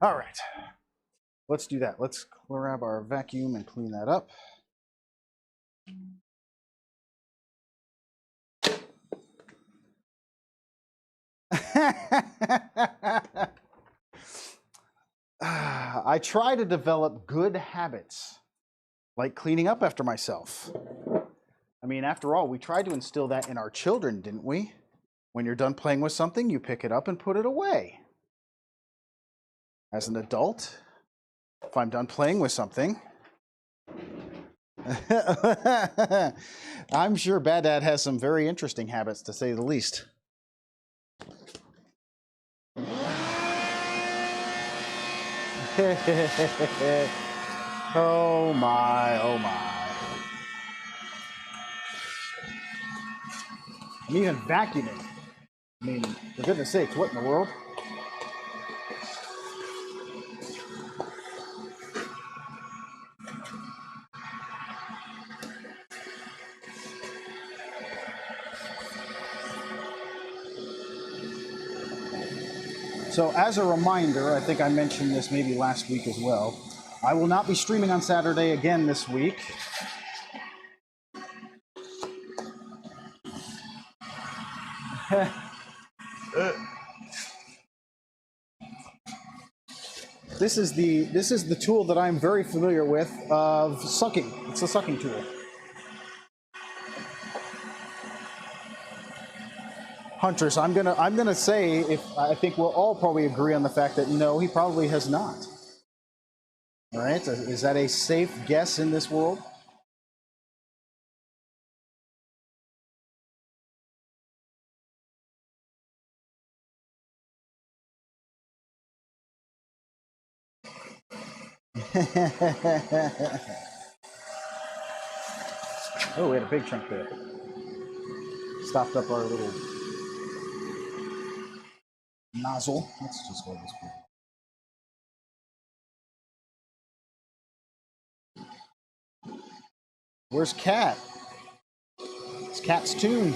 All right, let's do that. Let's grab our vacuum and clean that up. I try to develop good habits, like cleaning up after myself. I mean, after all, we tried to instill that in our children, didn't we? When you're done playing with something, you pick it up and put it away. As an adult, if I'm done playing with something, I'm sure Bad Dad has some very interesting habits, to say the least. Oh my, oh my. I'm even vacuuming. I mean, for goodness sakes, what in the world? So as a reminder, I think I mentioned this maybe last week as well, I will not be streaming on Saturday again this week. This is the tool that I'm very familiar with of sucking. It's a sucking tool. Huntress, I'm gonna say, I think we'll all probably agree on the fact that no, he probably has not. All right, is that a safe guess in this world? Oh, we had a big chunk there. Stopped up our little nozzle. Let's just go this way. Where's Cat? It's Cat's tune.